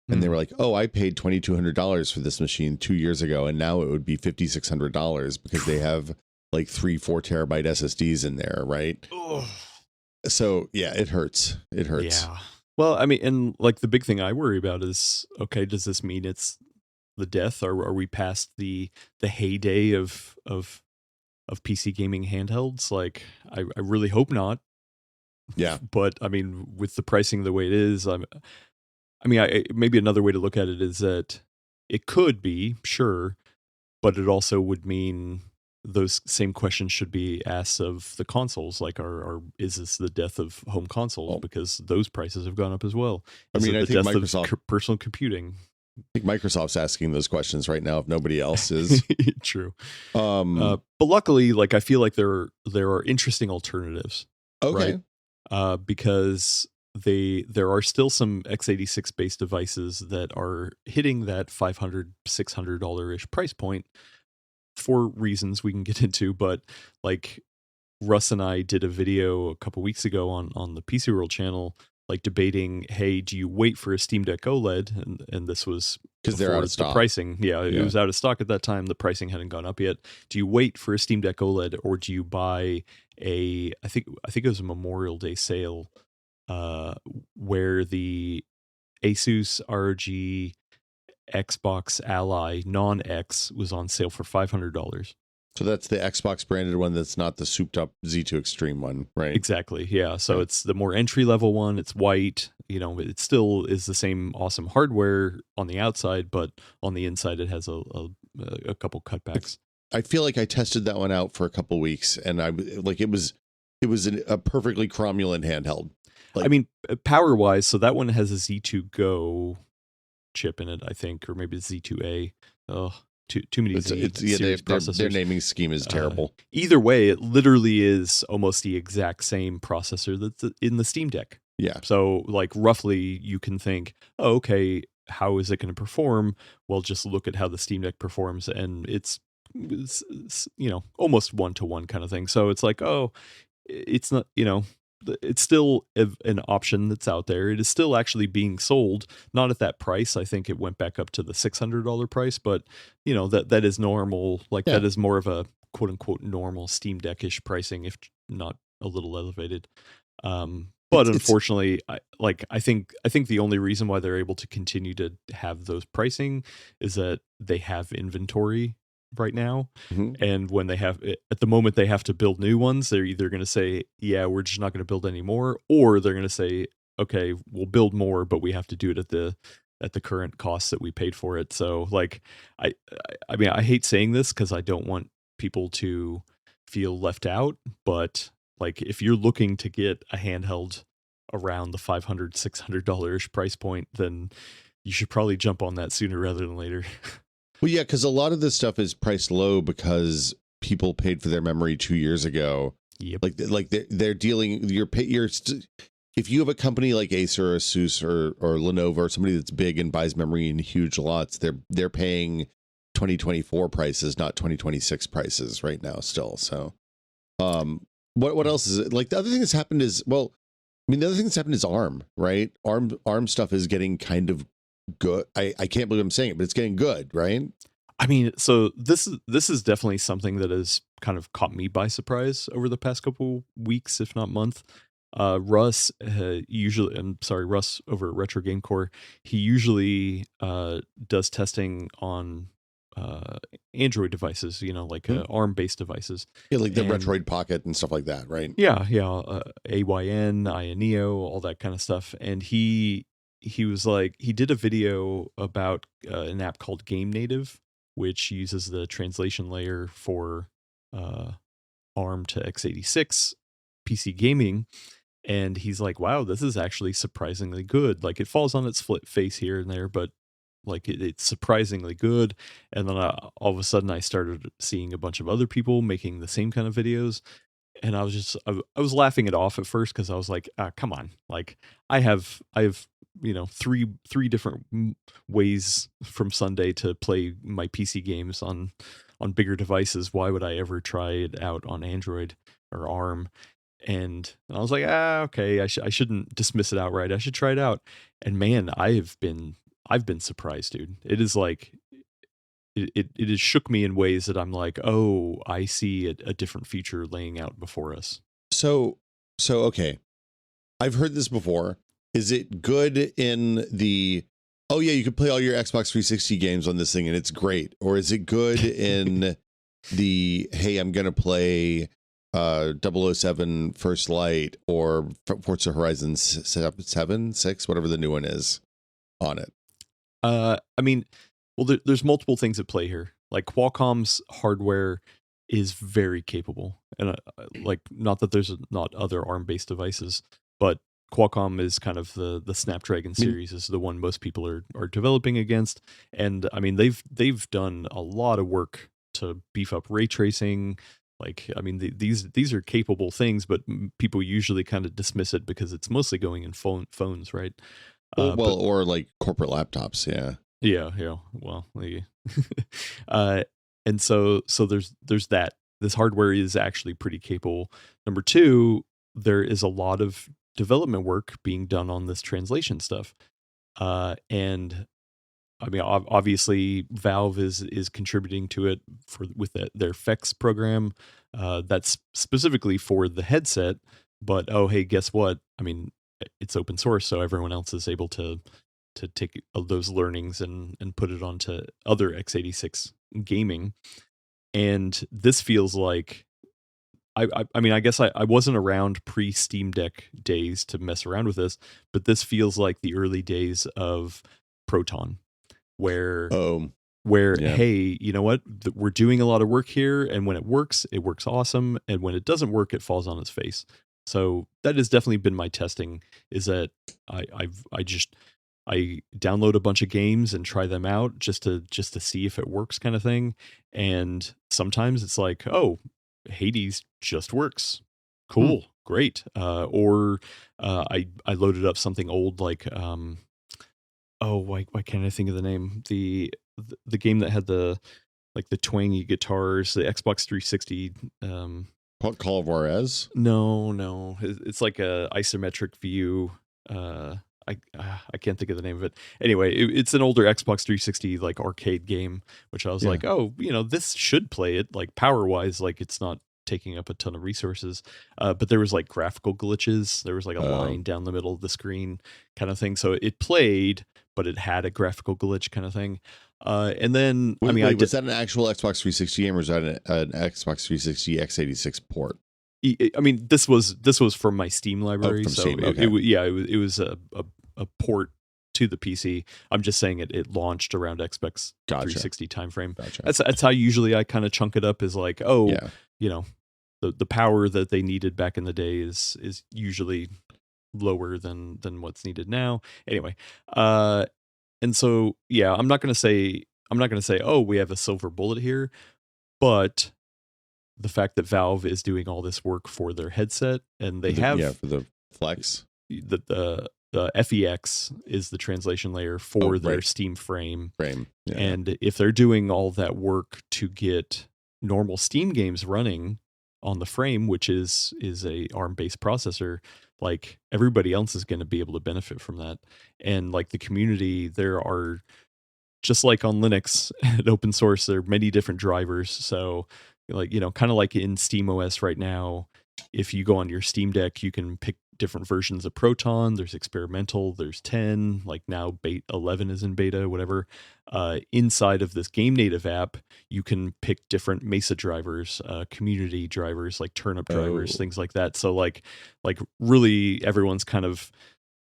Speaker 2: And they were like, oh, I paid $2,200 for this machine 2 years ago, and now it would be $5,600 because they have like 3-4 terabyte SSDs in there, right?
Speaker 1: Ugh.
Speaker 2: So yeah, it hurts. It hurts.
Speaker 1: Yeah. Well, I mean, and like the big thing I worry about is, okay, does this mean it's the death? Or are we past the heyday of PC gaming handhelds? Like, I really hope not.
Speaker 2: Yeah.
Speaker 1: But I mean, with the pricing the way it is, maybe another way to look at it is that it could be, sure, but it also would mean those same questions should be asked of the consoles. Like, is this the death of home consoles? Because those prices have gone up as well.
Speaker 2: I mean, I think Microsoft,
Speaker 1: personal computing.
Speaker 2: I think Microsoft's asking those questions right now if nobody else is.
Speaker 1: True. But luckily, like I feel like there are interesting alternatives.
Speaker 2: Okay.
Speaker 1: Right? Because there are still some x86 based devices that are hitting that $500-$600 ish price point for reasons we can get into. But like Russ and I did a video a couple weeks ago on the PC World channel, like debating, hey, do you wait for a Steam Deck OLED? And this was
Speaker 2: because they're out of stock.
Speaker 1: The pricing, it was out of stock at that time. The pricing hadn't gone up yet. Do you wait for a Steam Deck OLED, or do you buy I think it was a Memorial Day sale, where the Asus ROG Xbox Ally non-X was on sale for $500.
Speaker 2: So that's the Xbox branded one that's not the souped up Z2 Extreme one, right?
Speaker 1: Exactly. Yeah. So it's the more entry level one. It's white. It still is the same awesome hardware on the outside, but on the inside it has a couple cutbacks.
Speaker 2: I feel like I tested that one out for a couple weeks, and it was a perfectly cromulent handheld.
Speaker 1: I mean, power wise, so that one has a Z2 Go chip in it, I think, or maybe Z2A. Oh, too many Z series processors.
Speaker 2: Their naming scheme is terrible.
Speaker 1: Either way, it literally is almost the exact same processor that's in the Steam Deck.
Speaker 2: Yeah.
Speaker 1: So, like, roughly, you can think, oh, okay, how is it going to perform? Well, just look at how the Steam Deck performs, and it's almost one-to-one kind of thing. So it's like, oh, it's not, it's still an option that's out there. It is still actually being sold, not at that price. I think it went back up to the $600 price, but that is normal. Like that is more of a quote unquote normal Steam Deck-ish pricing, if not a little elevated. But unfortunately, I think the only reason why they're able to continue to have those pricing is that they have inventory right now.
Speaker 2: Mm-hmm.
Speaker 1: And when they have at the moment they have to build new ones, they're either going to say, yeah, we're just not going to build any more, or they're going to say, okay, we'll build more, but we have to do it at the current cost that we paid for it. So like I mean, I hate saying this because I don't want people to feel left out, but like if you're looking to get a handheld around the $500-$600 price point, then you should probably jump on that sooner rather than later.
Speaker 2: Well, yeah, because a lot of this stuff is priced low because people paid for their memory 2 years ago.
Speaker 1: Yep.
Speaker 2: Like they're dealing. If you have a company like Acer or Asus or Lenovo or somebody that's big and buys memory in huge lots, they're paying 2024 prices, not 2026 prices right now still. So, what else is it? Like the other thing that's happened is, well, I mean, the other thing that's happened is ARM, right? ARM stuff is getting kind of good. I can't believe I'm saying it, but it's getting good, right?
Speaker 1: I mean, so this is definitely something that has kind of caught me by surprise over the past couple weeks, if not month. Russ Russ over at Retro Game Core, he usually does testing on Android devices, like ARM-based devices.
Speaker 2: Yeah, like the Retroid Pocket and stuff like that, right?
Speaker 1: Yeah, AYN, Ioneo, all that kind of stuff. And he was like, he did a video about an app called Game Native, which uses the translation layer for ARM to x86 PC gaming. And he's like, wow, this is actually surprisingly good. Like it falls on its face here and there, but like it's surprisingly good. And then all of a sudden I started seeing a bunch of other people making the same kind of videos. And I was laughing it off at first because I was like, come on, like I have three different ways from Sunday to play my PC games on bigger devices. Why would I ever try it out on Android or ARM? And I was like, okay, I shouldn't dismiss it outright. I should try it out. And man, I've been surprised, dude. It is like it has shook me in ways that I'm like, oh, I see a different future laying out before us.
Speaker 2: So okay, I've heard this before. Is it good in the, oh yeah, you can play all your Xbox 360 games on this thing and it's great? Or is it good in the, hey, I'm going to play 007 First Light or Forza Horizon 7, 6, whatever the new one is on it?
Speaker 1: I mean, well, there's multiple things at play here. Like Qualcomm's hardware is very capable. And like, not that there's not other ARM-based devices, but Qualcomm is kind of the Snapdragon series is the one most people are developing against. And I mean, they've done a lot of work to beef up ray tracing. Like, I mean, these are capable things, but people usually kind of dismiss it because it's mostly going in phones, right?
Speaker 2: Or like corporate laptops, yeah.
Speaker 1: Yeah. Well, and so there's that. This hardware is actually pretty capable. Number two, there is a lot of development work being done on this translation stuff, and I mean, obviously, Valve is contributing to it with their FX program that's specifically for the headset. But oh, hey, guess what? I mean, it's open source, so everyone else is able to take those learnings and put it onto other x86 gaming. And this feels like, I mean, I guess I wasn't around pre-Steam Deck days to mess around with this, but this feels like the early days of Proton, where where,
Speaker 2: Yeah.
Speaker 1: hey, you know what? We're doing a lot of work here, and when it works awesome, and when it doesn't work, it falls on its face. So that has definitely been my testing, is that I download a bunch of games and try them out just to see if it works, kind of thing. And sometimes it's like, oh, Hades just works. Cool, great. I loaded up something old like oh, why can't I think of the name? The game that had the twangy guitars, the Xbox 360.
Speaker 2: Call of Juarez?
Speaker 1: No, it's like a isometric view. I can't think of the name of it. Anyway, it's an older Xbox 360 like arcade game, which I was like, oh, this should play it like power wise, like it's not taking up a ton of resources. But there was like graphical glitches. There was like a line down the middle of the screen kind of thing. So it played, but it had a graphical glitch kind of thing. And then,
Speaker 2: was that an actual Xbox 360 game, or was that an Xbox 360 x86 port?
Speaker 1: I mean, this was from my Steam library,
Speaker 2: from
Speaker 1: so
Speaker 2: Steam. Okay.
Speaker 1: it was a port to the PC. I'm just saying it launched around Xbox 360 timeframe.
Speaker 2: Gotcha.
Speaker 1: That's how usually I kind of chunk it up, is like, the power that they needed back in the day is usually lower than what's needed now. Anyway, and so I'm not gonna say, oh, we have a silver bullet here, but the fact that Valve is doing all this work for their headset, and they have
Speaker 2: for the Flex,
Speaker 1: the FEX is the translation layer for their Steam frame.
Speaker 2: Yeah.
Speaker 1: And if they're doing all that work to get normal Steam games running on the frame, which is a ARM-based processor, like everybody else is going to be able to benefit from that. And like the community, there are, just like on Linux and open source, there are many different drivers. So like, kind of like in SteamOS right now, if you go on your Steam Deck, you can pick different versions of Proton. There's experimental, there's 10, like now 11 is in beta, whatever. Inside of this game native app, you can pick different Mesa drivers, community drivers, like turnip drivers, things like that. So like really everyone's kind of,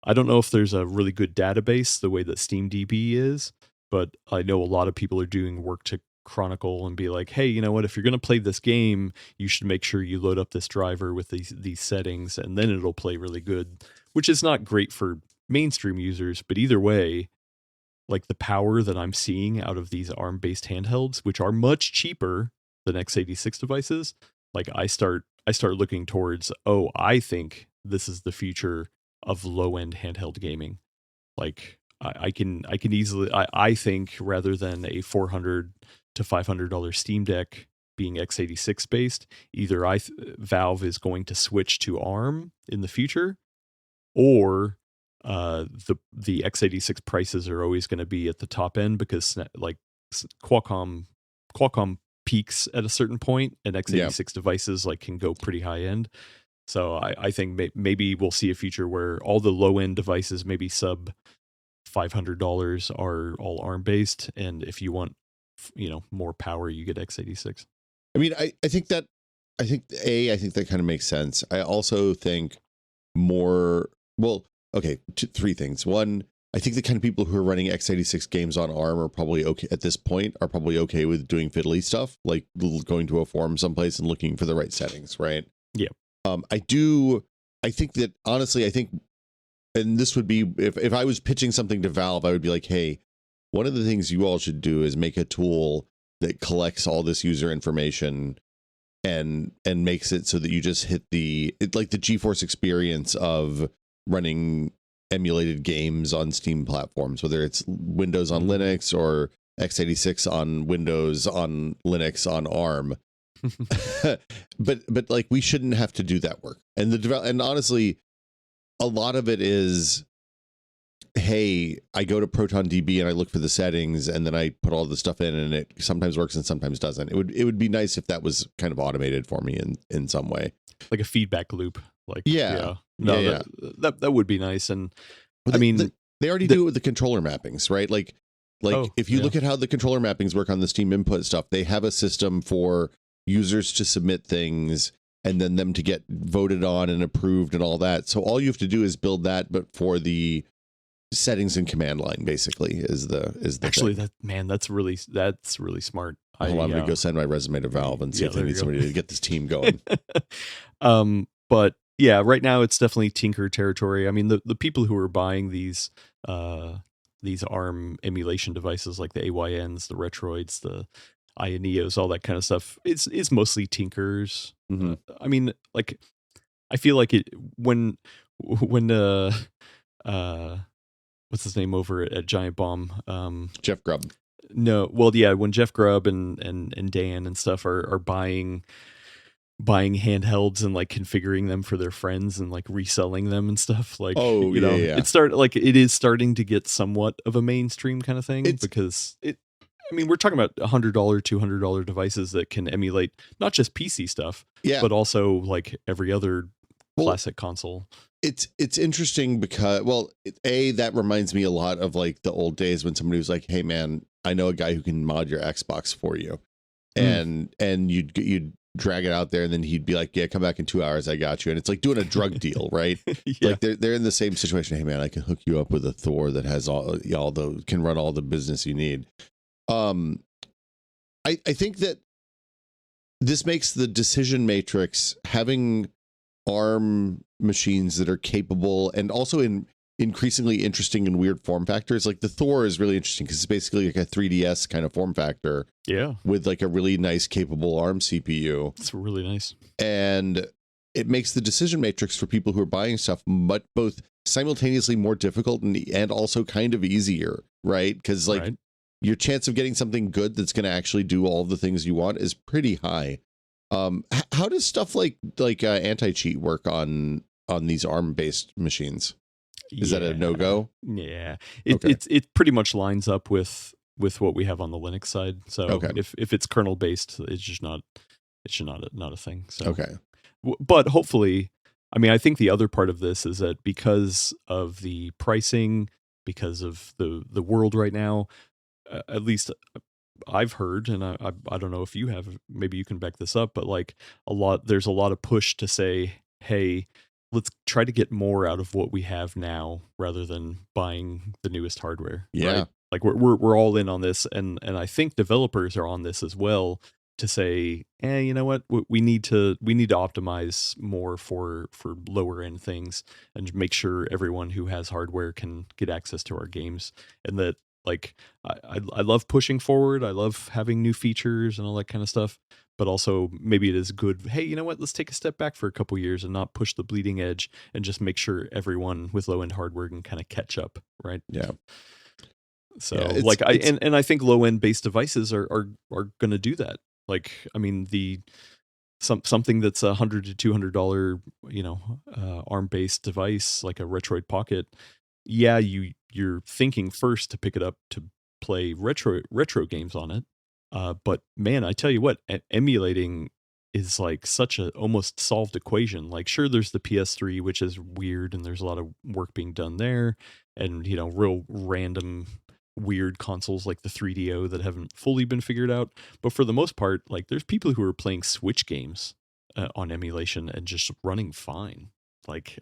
Speaker 1: I don't know if there's a really good database the way that SteamDB is, but I know a lot of people are doing work to chronicle and be like, hey, you know what, if you're going to play this game, you should make sure you load up this driver with these settings, and then it'll play really good, which is not great for mainstream users. But either way, like the power that I'm seeing out of these ARM-based handhelds, which are much cheaper than x86 devices, like I start looking towards, oh, I think this is the future of low-end handheld gaming. Like I can easily, I think, rather than a $400 to $500 Steam Deck being x86 based, either Valve is going to switch to ARM in the future, or the x86 prices are always going to be at the top end, because like Qualcomm peaks at a certain point, and x86 devices like can go pretty high end. So I think maybe we'll see a future where all the low end devices, maybe sub $500, are all ARM based, and if you want more power, you get x86.
Speaker 2: I mean, I think that kind of makes sense. I also think three things. One, I think the kind of people who are running x86 games on ARM are probably okay at this point, are probably okay with doing fiddly stuff, like going to a forum someplace and looking for the right settings, right?
Speaker 1: Yeah.
Speaker 2: I think that honestly, and this would be, if I was pitching something to Valve, I would be like, hey, one of the things you all should do is make a tool that collects all this user information and makes it so that you just hit like the GeForce experience of running emulated games on Steam platforms, whether it's Windows on Linux or x86 on Windows on Linux on ARM. but like, we shouldn't have to do that work. And honestly, a lot of it is, hey, I go to ProtonDB and I look for the settings, and then I put all the stuff in, and it sometimes works and sometimes doesn't. It would be nice if that was kind of automated for me in some way,
Speaker 1: like a feedback loop. Like
Speaker 2: that
Speaker 1: would be nice. And
Speaker 2: well, they already do it with the controller mappings, right? Like if you look at how the controller mappings work on the Steam input stuff, they have a system for users to submit things and then them to get voted on and approved and all that. So all you have to do is build that, but for the settings and command line basically is the
Speaker 1: Actually,
Speaker 2: thing.
Speaker 1: that's really smart.
Speaker 2: I'm gonna go send my resume to Valve and see if they need somebody to get this team going.
Speaker 1: But yeah, right now it's definitely tinker territory. I mean, the people who are buying these ARM emulation devices like the AYNs, the Retroids, the Ioneos, all that kind of stuff, it's mostly tinkers.
Speaker 2: Mm-hmm.
Speaker 1: I mean, like, I feel like it when what's his name over at Giant Bomb?
Speaker 2: Jeff Grubb.
Speaker 1: No, well, yeah, when Jeff Grubb and Dan and stuff are buying handhelds and like configuring them for their friends and like reselling them and stuff, like,
Speaker 2: yeah.
Speaker 1: It is starting to get somewhat of a mainstream kind of thing, because I mean, we're talking about $100, $200 devices that can emulate not just PC stuff, but also like every other classic console.
Speaker 2: It's interesting because, that reminds me a lot of like the old days when somebody was like, "Hey man, I know a guy who can mod your Xbox for you," and you'd drag it out there, and then he'd be like, "Yeah, come back in 2 hours, I got you." And it's like doing a drug deal, right?
Speaker 1: Yeah.
Speaker 2: Like they're in the same situation. Hey man, I can hook you up with a Thor that has can run all the business you need. I think that this makes the decision matrix, having ARM machines that are capable and also in increasingly interesting and weird form factors. Like the Thor is really interesting because it's basically like a 3DS kind of form factor.
Speaker 1: Yeah.
Speaker 2: With like a really nice capable ARM CPU.
Speaker 1: It's really nice.
Speaker 2: And it makes the decision matrix for people who are buying stuff but both simultaneously more difficult and also kind of easier, right? Because like your chance of getting something good that's going to actually do all the things you want is pretty high. How does stuff like anti-cheat work on these ARM based machines? Is that a no-go?
Speaker 1: Yeah, it pretty much lines up with what we have on the Linux side. So if it's kernel based, it's just not a thing. So but hopefully, I mean, I think the other part of this is that because of the pricing, because of the world right now, at least I've heard, and I don't know if you have, maybe you can back this up, but like there's a lot of push to say, hey, let's try to get more out of what we have now rather than buying the newest hardware.
Speaker 2: Yeah.
Speaker 1: Right? Like we're all in on this, and I think developers are on this as well, to say, you know what, we need to optimize more for lower end things and make sure everyone who has hardware can get access to our games. And that, like, I love pushing forward. I love having new features and all that kind of stuff. But also maybe it is good, hey, you know what, let's take a step back for a couple years and not push the bleeding edge and just make sure everyone with low end hardware can kind of catch up, right?
Speaker 2: Yeah.
Speaker 1: So I think low end based devices are going to do that. Like, I mean, something that's $100 to $200, ARM based device like a Retroid Pocket. Yeah, you're thinking first to pick it up to play retro games on it. But man, I tell you what, emulating is like such a almost solved equation. Like, sure, there's the PS3, which is weird, and there's a lot of work being done there, and real random weird consoles like the 3DO that haven't fully been figured out. But for the most part, like, there's people who are playing Switch games on emulation and just running fine. Like,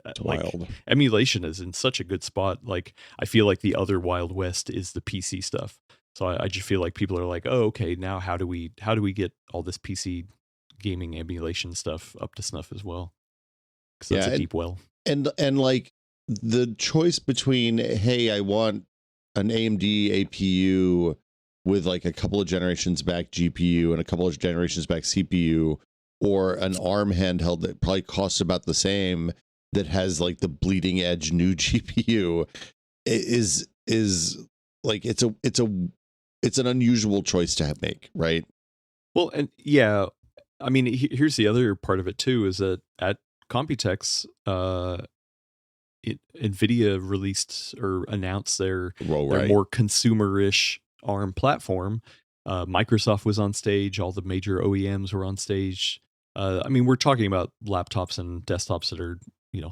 Speaker 1: emulation is in such a good spot. Like, I feel like the other Wild West is the PC stuff. So I just feel like people are like, oh, okay, now how do we get all this PC gaming emulation stuff up to snuff as well? Because that's a deep well.
Speaker 2: And like the choice between, hey, I want an AMD APU with like a couple of generations back GPU and a couple of generations back CPU, or an ARM handheld that probably costs about the same that has like the bleeding edge new GPU, is like it's an unusual choice to make, right?
Speaker 1: Well, and yeah, I mean, here's the other part of it too, is that at Computex, NVIDIA released or announced their more consumer-ish ARM platform. Microsoft was on stage. All the major OEMs were on stage. I mean, we're talking about laptops and desktops that are,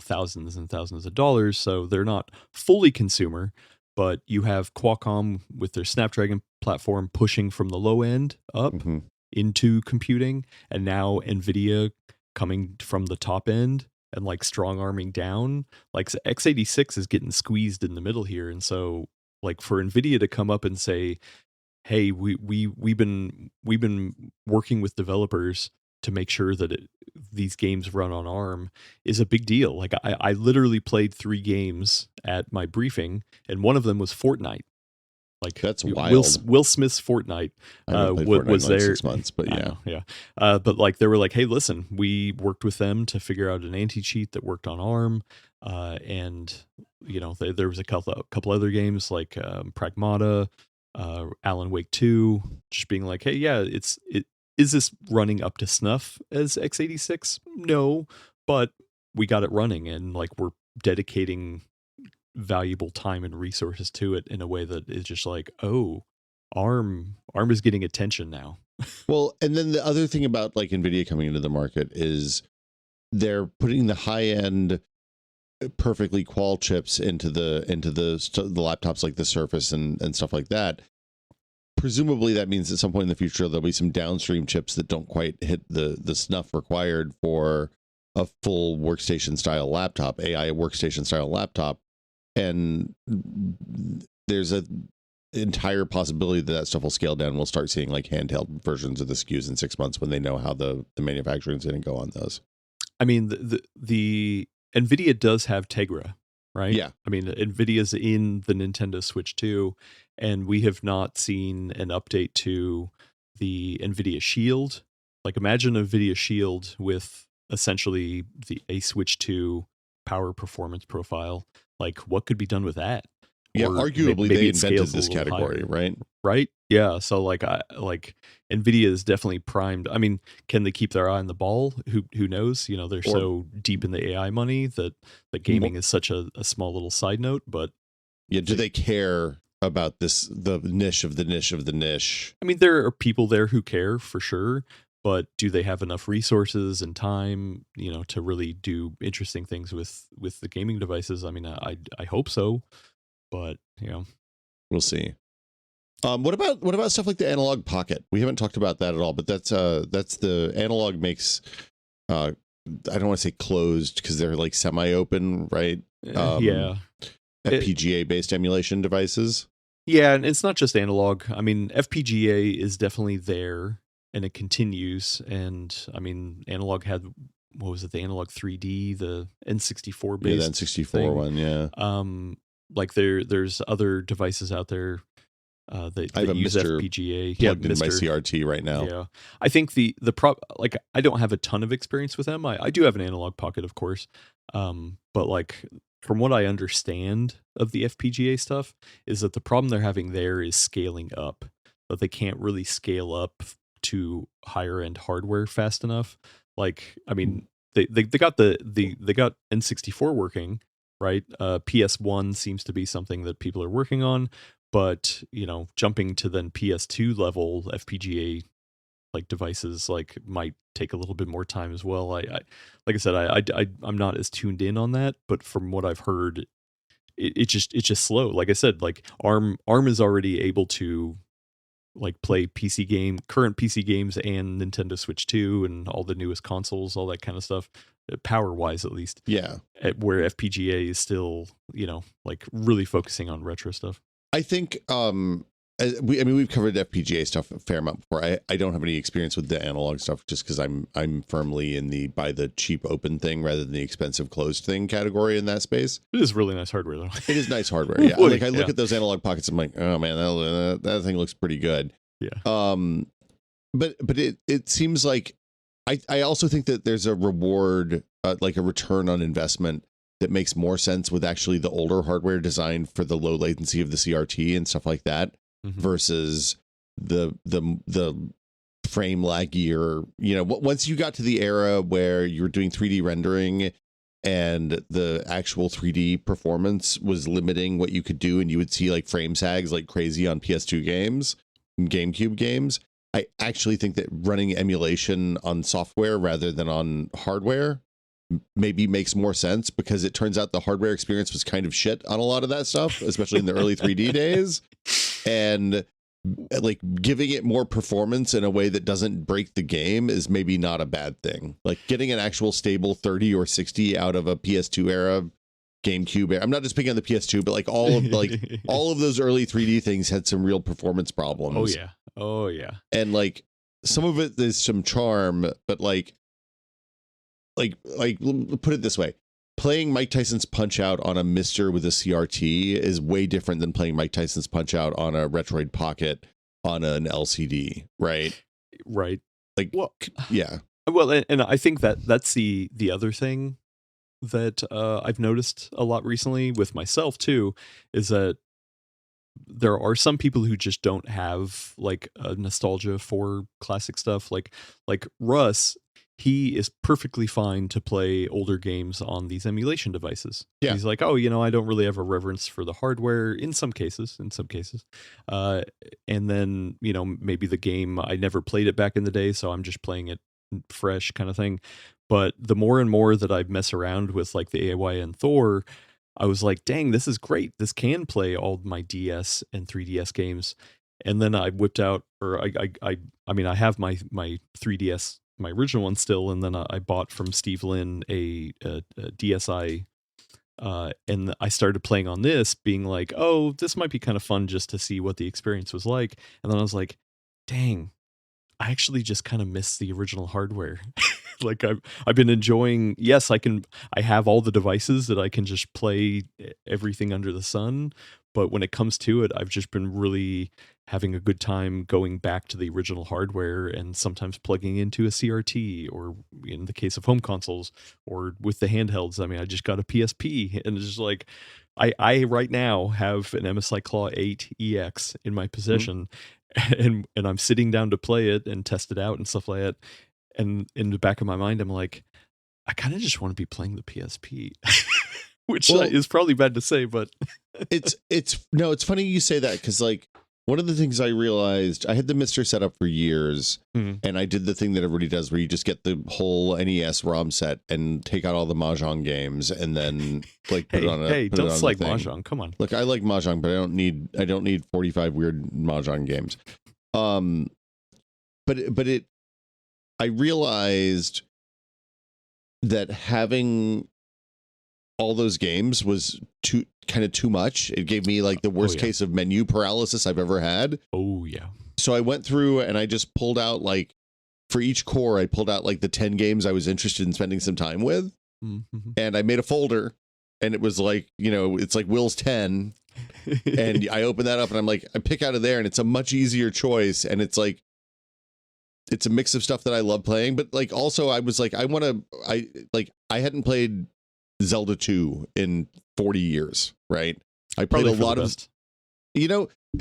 Speaker 1: thousands and thousands of dollars, so they're not fully consumer. But you have Qualcomm with their Snapdragon platform pushing from the low end up into computing, and now NVIDIA coming from the top end and like strong arming down, like x86 is getting squeezed in the middle here. And so like for Nvidia to come up and say, hey, we've been working with developers to make sure that these games run on ARM is a big deal. Like I literally played 3 games at my briefing, and one of them was Fortnite. Like
Speaker 2: That's wild.
Speaker 1: Will Smith's Fortnite
Speaker 2: I haven't played Fortnite
Speaker 1: was
Speaker 2: in like
Speaker 1: there.
Speaker 2: 6 months, but yeah.
Speaker 1: Yeah. But like they were like, hey, listen, we worked with them to figure out an anti-cheat that worked on ARM, and you know there was a couple other games like Pragmata, Alan Wake 2, just being like, hey, yeah, is this running up to snuff as x86? No, but we got it running, and like we're dedicating valuable time and resources to it in a way that is just like, oh, ARM is getting attention now.
Speaker 2: Well, and then the other thing about like Nvidia coming into the market is they're putting the high end perfectly qual chips into the laptops like the Surface and stuff like that. Presumably that means at some point in the future there'll be some downstream chips that don't quite hit the snuff required for a full workstation style laptop, AI workstation style laptop. And there's a entire possibility that stuff will scale down. We'll start seeing like handheld versions of the SKUs in 6 months when they know how the manufacturing is going to go on those.
Speaker 1: I mean, the NVIDIA does have Tegra, right?
Speaker 2: Yeah.
Speaker 1: I mean, NVIDIA's in the Nintendo Switch too, and we have not seen an update to the NVIDIA Shield. Like, imagine a NVIDIA Shield with essentially a Switch 2 power performance profile. Like, what could be done with that?
Speaker 2: Yeah,
Speaker 1: Or
Speaker 2: arguably
Speaker 1: maybe
Speaker 2: they
Speaker 1: it scales
Speaker 2: invented
Speaker 1: a
Speaker 2: this
Speaker 1: little
Speaker 2: category,
Speaker 1: higher.
Speaker 2: right?
Speaker 1: Right? Yeah. So like Nvidia is definitely primed. I mean, can they keep their eye on the ball? Who knows? You know, they're so deep in the AI money that gaming is such a small little side note. But
Speaker 2: yeah, do they care about the niche of the niche of the niche?
Speaker 1: I mean, there are people there who care for sure, but do they have enough resources and time, you know, to really do interesting things with the gaming devices? I mean, I hope so, but you know,
Speaker 2: we'll see. What about stuff like the Analog Pocket? We haven't talked about that at all, but that's the Analog makes I don't want to say closed because they're like semi-open, right?
Speaker 1: Yeah.
Speaker 2: FPGA based emulation devices.
Speaker 1: Yeah, and it's not just Analog. I mean, FPGA is definitely there and it continues. And I mean, Analog had, what was it, the Analog 3D, the N64 based.
Speaker 2: Yeah, the N64 one, yeah.
Speaker 1: Like there's other devices out there that
Speaker 2: I have
Speaker 1: use
Speaker 2: Mr.
Speaker 1: FPGA
Speaker 2: plugged in my CRT right now.
Speaker 1: Yeah, I think like I don't have a ton of experience with them. I do have an Analog Pocket, of course, but like from what I understand of the FPGA stuff is that the problem they're having there is scaling up. That they can't really scale up to higher end hardware fast enough. Like, I mean, they got they got N64 working, right? PS1 seems to be something that people are working on. But, you know, jumping to then PS2 level FPGA like devices like might take a little bit more time as well. Like I said, I'm not as tuned in on that, but from what I've heard, it's just slow. Like I said, like ARM is already able to like play current PC games and Nintendo Switch 2 and all the newest consoles, all that kind of stuff, power wise at least.
Speaker 2: Yeah.
Speaker 1: Where FPGA is still, you know, like really focusing on retro stuff.
Speaker 2: I think we've covered FPGA stuff a fair amount before. I don't have any experience with the analog stuff just because I'm firmly in the buy the cheap open thing rather than the expensive closed thing category in that space.
Speaker 1: It is really nice hardware though.
Speaker 2: It is nice hardware. Yeah. Like I look at those Analog Pockets, I'm like, oh man, that thing looks pretty good.
Speaker 1: Yeah.
Speaker 2: But it seems like I also think that there's a reward, like a return on investment that makes more sense with actually the older hardware designed for the low latency of the CRT and stuff like that, versus the frame laggy, or, you know, once you got to the era where you were doing 3D rendering and the actual 3D performance was limiting what you could do, and you would see like frame sags like crazy on PS2 games and GameCube games. I actually think that running emulation on software rather than on hardware maybe makes more sense, because it turns out the hardware experience was kind of shit on a lot of that stuff, especially in the early 3D days. And like giving it more performance in a way that doesn't break the game is maybe not a bad thing. Like getting an actual stable 30 or 60 out of a PS2 era, GameCube era. I'm not just picking on the PS2, but like all of those early 3D things had some real performance problems.
Speaker 1: Oh yeah.
Speaker 2: And like some of it is some charm, but like put it this way. Playing Mike Tyson's Punch-Out on a Mister with a CRT is way different than playing Mike Tyson's Punch-Out on a Retroid Pocket on an LCD, right?
Speaker 1: Right.
Speaker 2: Like,
Speaker 1: well,
Speaker 2: yeah.
Speaker 1: Well, and I think that's the other thing that I've noticed a lot recently with myself too, is that there are some people who just don't have like a nostalgia for classic stuff. Like Russ, he is perfectly fine to play older games on these emulation devices.
Speaker 2: Yeah.
Speaker 1: He's like, oh, I don't really have a reverence for the hardware in some cases. And then, maybe the game, I never played it back in the day, so I'm just playing it fresh kind of thing. But the more and more that I mess around with like the AIY and Thor, I was like, dang, this is great. This can play all my DS and 3DS games. And then I whipped out, or I mean, I have my 3DS, my original one still, and then I bought from Steve Lynn a DSi, and I started playing on this, being like, oh, this might be kind of fun just to see what the experience was like. And then I was like, dang, I actually just kind of miss the original hardware. Like I've been enjoying. Yes, I have all the devices that I can just play everything under the sun. But when it comes to it, I've just been really having a good time going back to the original hardware and sometimes plugging into a CRT, or in the case of home consoles, or with the handhelds. I mean, I just got a PSP, and it's just like, I right now have an MSI Claw 8 EX in my possession, and I'm sitting down to play it and test it out and stuff like that. And in the back of my mind, I'm like, I kind of just want to be playing the PSP, which is probably bad to say, but
Speaker 2: it's funny you say that, because like one of the things I realized, I had the Mister set up for years, and I did the thing that everybody does where you just get the whole NES ROM set and take out all the Mahjong games and then like put it on a
Speaker 1: don't like Mahjong. Come on.
Speaker 2: Look, I like Mahjong, but I don't need 45 weird Mahjong games. But I realized that having all those games was too much. It gave me like the worst case of menu paralysis I've ever had.
Speaker 1: Oh yeah.
Speaker 2: So I went through and I just pulled out, like, for each core, I pulled out like the 10 games I was interested in spending some time with.
Speaker 1: Mm-hmm.
Speaker 2: And I made a folder, and it was like, it's like Will's 10. And I open that up and I'm like, I pick out of there, and it's a much easier choice. And it's like, it's a mix of stuff that I love playing, but like also I was like, I hadn't played Zelda 2 in 40 years, right? I played
Speaker 1: Probably
Speaker 2: a lot of,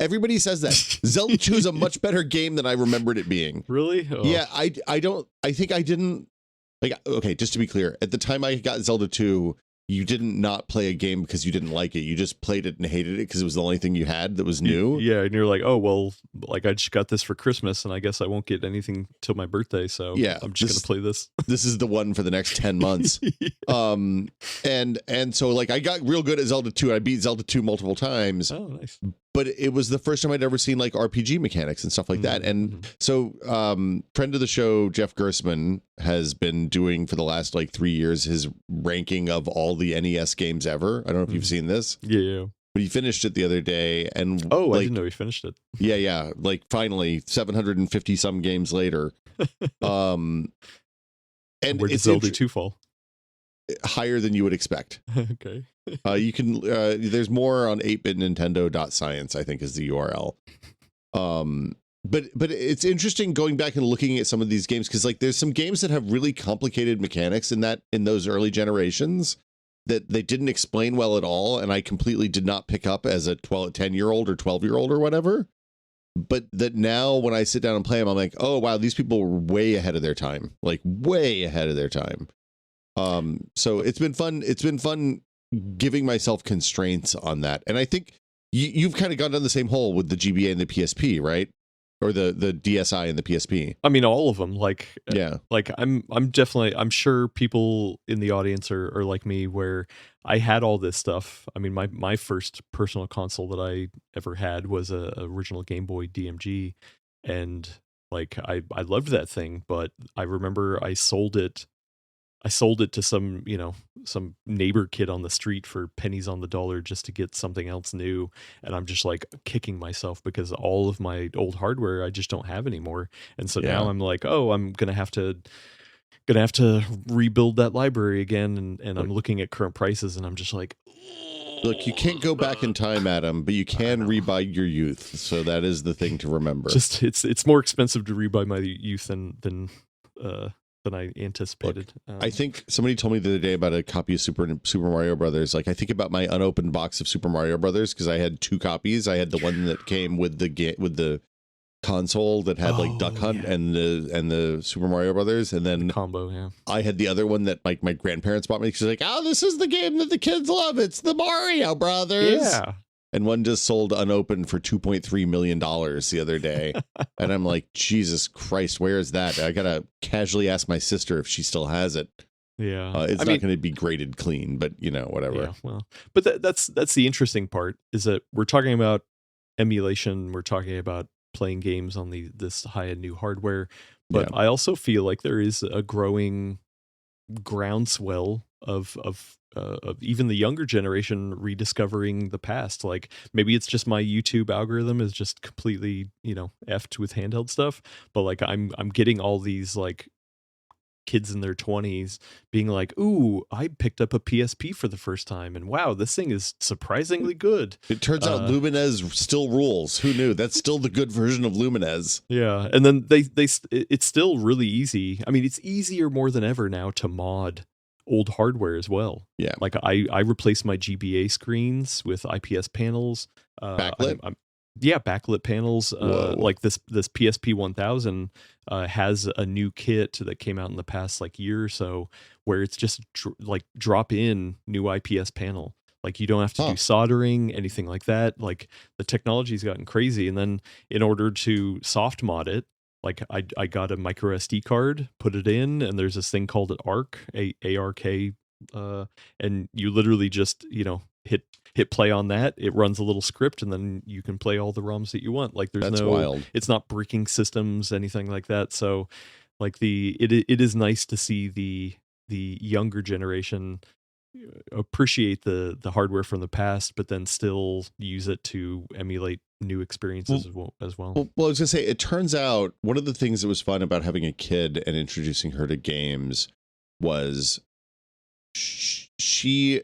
Speaker 2: everybody says that Zelda 2 is a much better game than I remembered it being.
Speaker 1: Really? Oh.
Speaker 2: Yeah, I think I didn't, like, okay, just to be clear, at the time I got Zelda 2, you didn't not play a game because you didn't like it. You just played it and hated it because it was the only thing you had that was new.
Speaker 1: Yeah, and you're like, oh, well, like I just got this for Christmas, and I guess I won't get anything till my birthday, so
Speaker 2: yeah,
Speaker 1: I'm just going to play this.
Speaker 2: This is the one for the next 10 months. Yeah. And so like I got real good at Zelda 2. I beat Zelda 2 multiple times.
Speaker 1: Oh, nice.
Speaker 2: But it was the first time I'd ever seen like RPG mechanics and stuff like that. And so friend of the show, Jeff Gersman, has been doing for the last like 3 years his ranking of all the NES games ever. I don't know if you've seen this.
Speaker 1: Yeah.
Speaker 2: But he finished it the other day. And
Speaker 1: I
Speaker 2: like,
Speaker 1: didn't know he finished it.
Speaker 2: Yeah. Like finally 750 some games later. And
Speaker 1: where did Zelda 2 fall?
Speaker 2: Higher than you would expect.
Speaker 1: Okay.
Speaker 2: You can there's more on 8bitnintendo.science, I think is the URL. But it's interesting going back and looking at some of these games, because like there's some games that have really complicated mechanics in those early generations that they didn't explain well at all, and I completely did not pick up as a 10-year-old or 12-year-old or whatever. But that now when I sit down and play them, I'm like, oh wow, these people were way ahead of their time, like way ahead of their time. So it's been fun. It's been fun giving myself constraints on that. And I think you've kind of gone down the same hole with the GBA and the PSP, right? or the DSi and the PSP.
Speaker 1: I mean, all of them. Like,
Speaker 2: Yeah.
Speaker 1: like I'm definitely, I'm sure people in the audience are like me, where I had all this stuff. I mean, my first personal console that I ever had was a original Game Boy DMG, and like I loved that thing, but I remember I sold it to some, some neighbor kid on the street for pennies on the dollar just to get something else new. And I'm just like kicking myself because all of my old hardware I just don't have anymore. And so now
Speaker 2: Yeah.
Speaker 1: I'm like, oh, I'm gonna have to rebuild that library again. And I'm looking at current prices and I'm just like,
Speaker 2: Look, you can't go back in time, Adam, but you can rebuy your youth. So that is the thing to remember.
Speaker 1: just it's more expensive to rebuy my youth than I anticipated.
Speaker 2: I think somebody told me the other day about a copy of Super Mario Brothers. Like, I think about my unopened box of Super Mario Brothers because I had two copies. I had the one that came with the console that had like Duck Hunt and the Super Mario Brothers, and then
Speaker 1: combo. Yeah,
Speaker 2: I had the other one that like my grandparents bought me because like, oh, this is the game that the kids love. It's the Mario Brothers.
Speaker 1: Yeah.
Speaker 2: And one just sold unopened for $2.3 million the other day. And I'm like, Jesus Christ, where is that? I got to casually ask my sister if she still has it.
Speaker 1: Yeah.
Speaker 2: It's not going to be graded clean, but whatever.
Speaker 1: Yeah, well, but that's the interesting part, is that we're talking about emulation. We're talking about playing games on this high-end new hardware. But I also feel like there is a growing groundswell of even the younger generation rediscovering the past. Like, maybe it's just my YouTube algorithm is just completely, effed with handheld stuff, but like I'm getting all these like kids in their 20s being like, ooh, I picked up a PSP for the first time and wow, this thing is surprisingly good.
Speaker 2: It turns out Lumines still rules. Who knew? That's still the good version of Lumines.
Speaker 1: Yeah, and then it's still really easy. I mean, it's easier more than ever now to mod old hardware as well.
Speaker 2: Yeah.
Speaker 1: Like I replaced my GBA screens with IPS panels.
Speaker 2: Backlit?
Speaker 1: Backlit panels. Like this PSP 1000 has a new kit that came out in the past like year or so, where it's just drop in new IPS panel. Like, you don't have to do soldering, anything like that. Like, the technology's gotten crazy. And then in order to soft mod it, like I got a micro SD card, put it in, and there's this thing called an ARC, ARK, and you literally just, hit play on that. It runs a little script, and then you can play all the ROMs that you want. Like,
Speaker 2: That's wild.
Speaker 1: It's not breaking systems, anything like that. So, like, it is nice to see the younger generation appreciate the hardware from the past, but then still use it to emulate new experiences as well.
Speaker 2: Well, I was gonna say, it turns out one of the things that was fun about having a kid and introducing her to games was she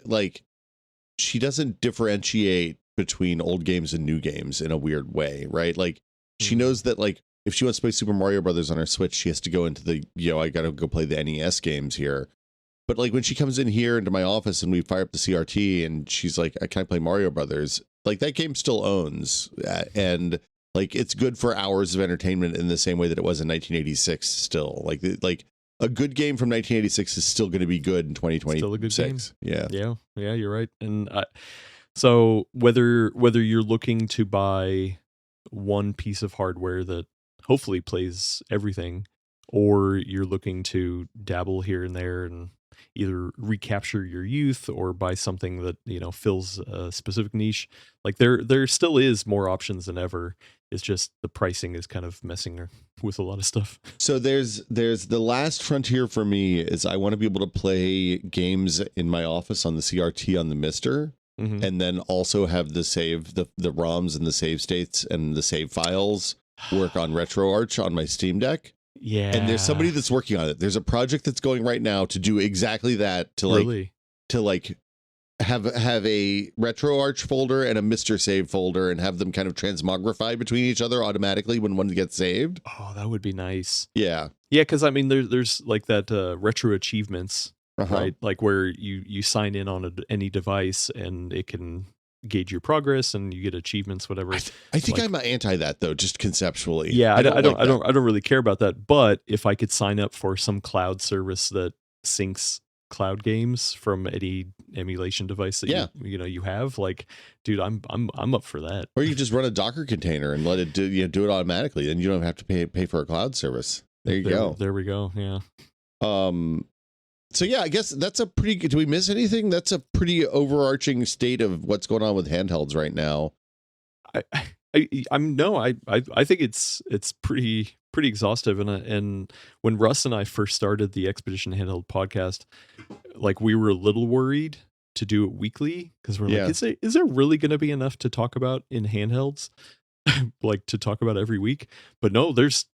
Speaker 2: doesn't differentiate between old games and new games in a weird way, right? Like, she knows that, like, if she wants to play Super Mario Brothers on her Switch, she has to go into the, I gotta go play the NES games here. But like, when she comes in here into my office and we fire up the CRT and she's like, I can't play Mario Brothers, like, that game still owns, and like, it's good for hours of entertainment in the same way that it was in 1986 still. Like a good game from 1986 is still going to be good in 2026.
Speaker 1: Still a good game.
Speaker 2: Yeah,
Speaker 1: you're right. And so whether you're looking to buy one piece of hardware that hopefully plays everything, or you're looking to dabble here and there and either recapture your youth or buy something that fills a specific niche, like there still is more options than ever. It's just the pricing is kind of messing with a lot of stuff.
Speaker 2: So there's the last frontier for me is I want to be able to play games in my office on the CRT on the Mister, and then also have the ROMs and the save states and the save files work on RetroArch on my Steam Deck.
Speaker 1: Yeah.
Speaker 2: And there's somebody that's working on it. There's a project that's going right now to do exactly that, to have a RetroArch folder and a Mr. Save folder and have them kind of transmogrify between each other automatically when one gets saved.
Speaker 1: Oh, that would be nice.
Speaker 2: Yeah.
Speaker 1: Yeah, because I mean there's like that retro achievements, right? Like where you sign in on any device and it can gauge your progress and you get achievements, whatever.
Speaker 2: I think I'm anti that though, just conceptually.
Speaker 1: Yeah, I don't really care about that. But if I could sign up for some cloud service that syncs cloud games from any emulation device that you have, like, dude, I'm up for that.
Speaker 2: Or you just run a Docker container and let it do it automatically, and you don't have to pay for a cloud service. There you go.
Speaker 1: There we go. Yeah.
Speaker 2: So yeah, I guess that's a pretty. Do we miss anything? That's a pretty overarching state of what's going on with handhelds right now.
Speaker 1: I think it's pretty exhaustive, and when Russ and I first started the Expedition Handheld podcast, like, we were a little worried to do it weekly, because we're like, is there really going to be enough to talk about in handhelds, like, to talk about every week? But no, there's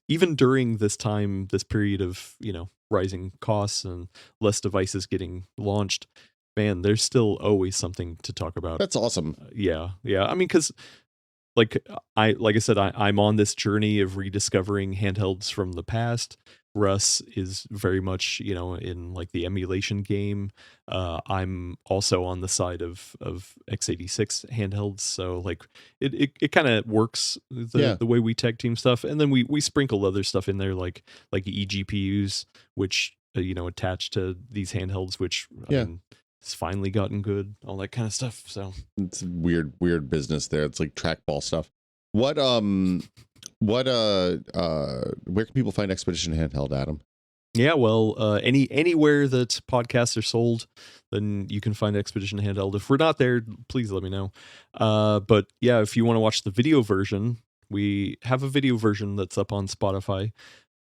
Speaker 1: even during this period of, rising costs and less devices getting launched, man, there's still always something to talk about.
Speaker 2: That's awesome.
Speaker 1: Yeah. I mean, because like I said, I'm on this journey of rediscovering handhelds from the past. Russ is very much, in like the emulation game. I'm also on the side of x86 handhelds, so like it kind of works the way we tag team stuff, and then we sprinkle other stuff in there, like eGPUs, which attach to these handhelds, which I mean, it's finally gotten good, all that kind of stuff. So
Speaker 2: it's weird business there. It's like trackball stuff. Where can people find Expedition Handheld, Adam?
Speaker 1: Yeah, well, anywhere that podcasts are sold, then you can find Expedition Handheld. If we're not there, please let me know. But yeah, if you want to watch the video version, we have a video version that's up on Spotify,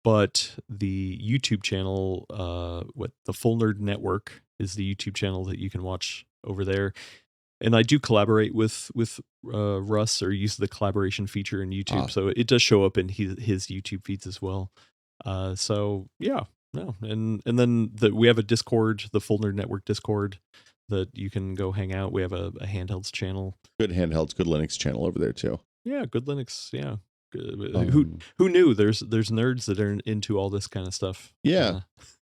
Speaker 1: but the YouTube channel, the Full Nerd Network is the YouTube channel that you can watch over there. And I do collaborate with Russ, or use the collaboration feature in YouTube, so it does show up in his YouTube feeds as well. So yeah, no, and then we have a Discord, the Full Nerd Network Discord, that you can go hang out. We have a handhelds channel,
Speaker 2: good handhelds, good Linux channel over there too.
Speaker 1: Yeah, good Linux. Yeah, who knew? There's nerds that are into all this kind of stuff.
Speaker 2: Yeah,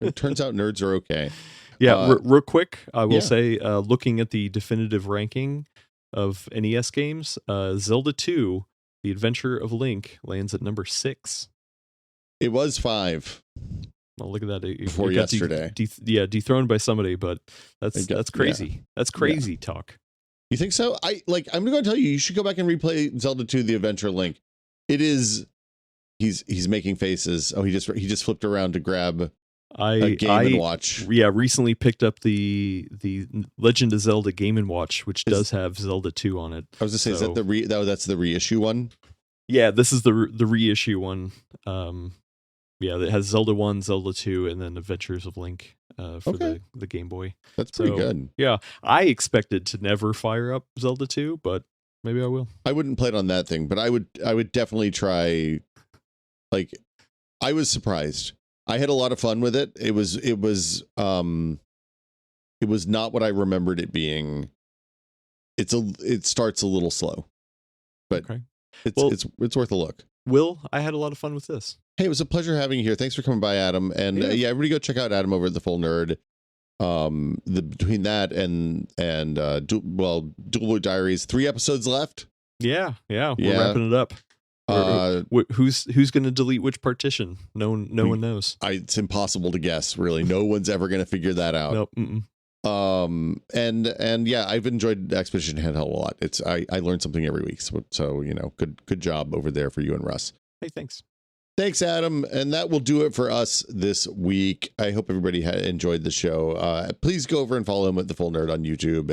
Speaker 2: it turns out nerds are okay.
Speaker 1: Yeah, real quick, I will say, looking at the definitive ranking of NES games, Zelda 2, The Adventure of Link, lands at number 6.
Speaker 2: It was 5.
Speaker 1: Well, look at that.
Speaker 2: Before yesterday.
Speaker 1: Dethroned by somebody, but that's crazy. Yeah. That's crazy talk.
Speaker 2: You think so? I'm going to tell you should go back and replay Zelda 2, The Adventure of Link. It is, he's making faces. Oh, he just flipped around to grab a Game & Watch.
Speaker 1: Yeah, recently picked up the Legend of Zelda Game & Watch, which does have Zelda 2 on it.
Speaker 2: I was going to say, is that that's the reissue one?
Speaker 1: Yeah, this is the reissue one. Yeah, it has Zelda 1, Zelda 2, and then Adventures of Link for the Game Boy.
Speaker 2: That's pretty good.
Speaker 1: Yeah, I expected to never fire up Zelda 2, but maybe I will.
Speaker 2: I wouldn't play it on that thing, but I would definitely try. Like, I was surprised. I had a lot of fun with it. It was not what I remembered it being. It starts a little slow, but it's worth a look.
Speaker 1: Will, I had a lot of fun with this.
Speaker 2: Hey, it was a pleasure having you here. Thanks for coming by, Adam. And everybody go check out Adam over at the Full Nerd. Between that and Dual Boy Diaries, 3 episodes left.
Speaker 1: Yeah, we're wrapping it up. Who's going to delete which partition? No one knows.
Speaker 2: It's impossible to guess, really. No one's ever going to figure that out.
Speaker 1: Nope. Mm-mm.
Speaker 2: And yeah, I've enjoyed Expedition Handheld a lot. I learned something every week. So good job over there for you and Russ.
Speaker 1: Hey, thanks.
Speaker 2: Thanks, Adam. And that will do it for us this week. I hope everybody enjoyed the show. Please go over and follow him at the Full Nerd on YouTube,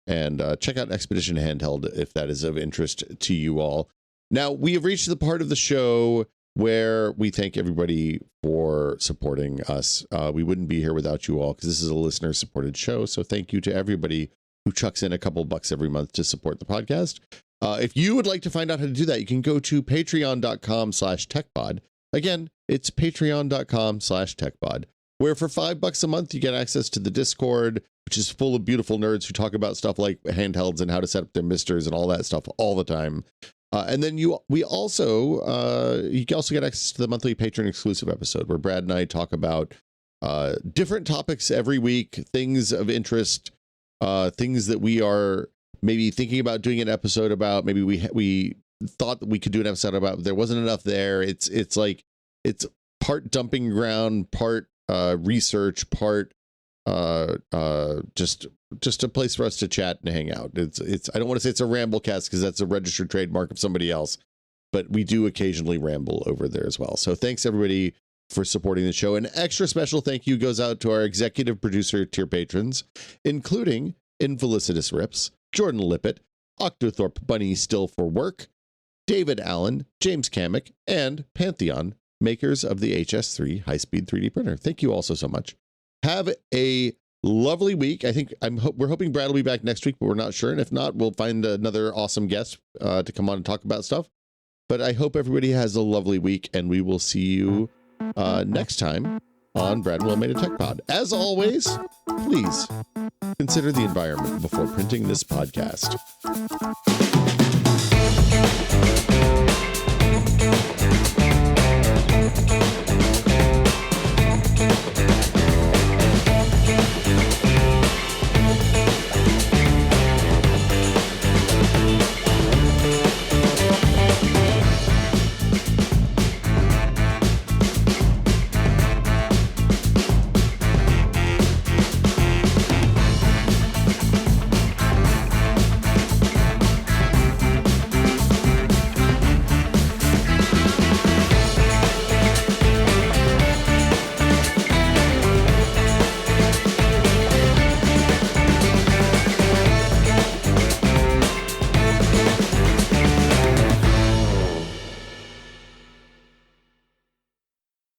Speaker 2: and check out Expedition Handheld if that is of interest to you all. Now, we have reached the part of the show where we thank everybody for supporting us. We wouldn't be here without you all, because this is a listener-supported show. So thank you to everybody who chucks in a couple bucks every month to support the podcast. If you would like to find out how to do that, you can go to patreon.com/techpod. Again, it's patreon.com/techpod, where for $5 a month, you get access to the Discord, which is full of beautiful nerds who talk about stuff like handhelds and how to set up their misters and all that stuff all the time. And then you can also get access to the monthly patron exclusive episode, where Brad and I talk about different topics every week, things of interest, things that we are maybe thinking about doing an episode about. Maybe we thought that we could do an episode about, but there wasn't enough there. It's part dumping ground, part research, part just a place for us to chat and hang out. It's I don't want to say it's a ramblecast because that's a registered trademark of somebody else, but we do occasionally ramble over there as well. So thanks everybody for supporting the show. An extra special thank you goes out to our executive producer tier patrons, including Infelicitous Rips, Jordan Lippett, Octothorpe Bunny Still for Work, David Allen, James Kamek, and Pantheon, makers of the HS3 high-speed 3D printer. Thank you all so much. Have a lovely week. I think we're hoping Brad will be back next week, but we're not sure. And if not, we'll find another awesome guest to come on and talk about stuff. But I hope everybody has a lovely week, and we will see you next time on Brad and Will Made a Tech Pod. As always, please consider the environment before printing this podcast.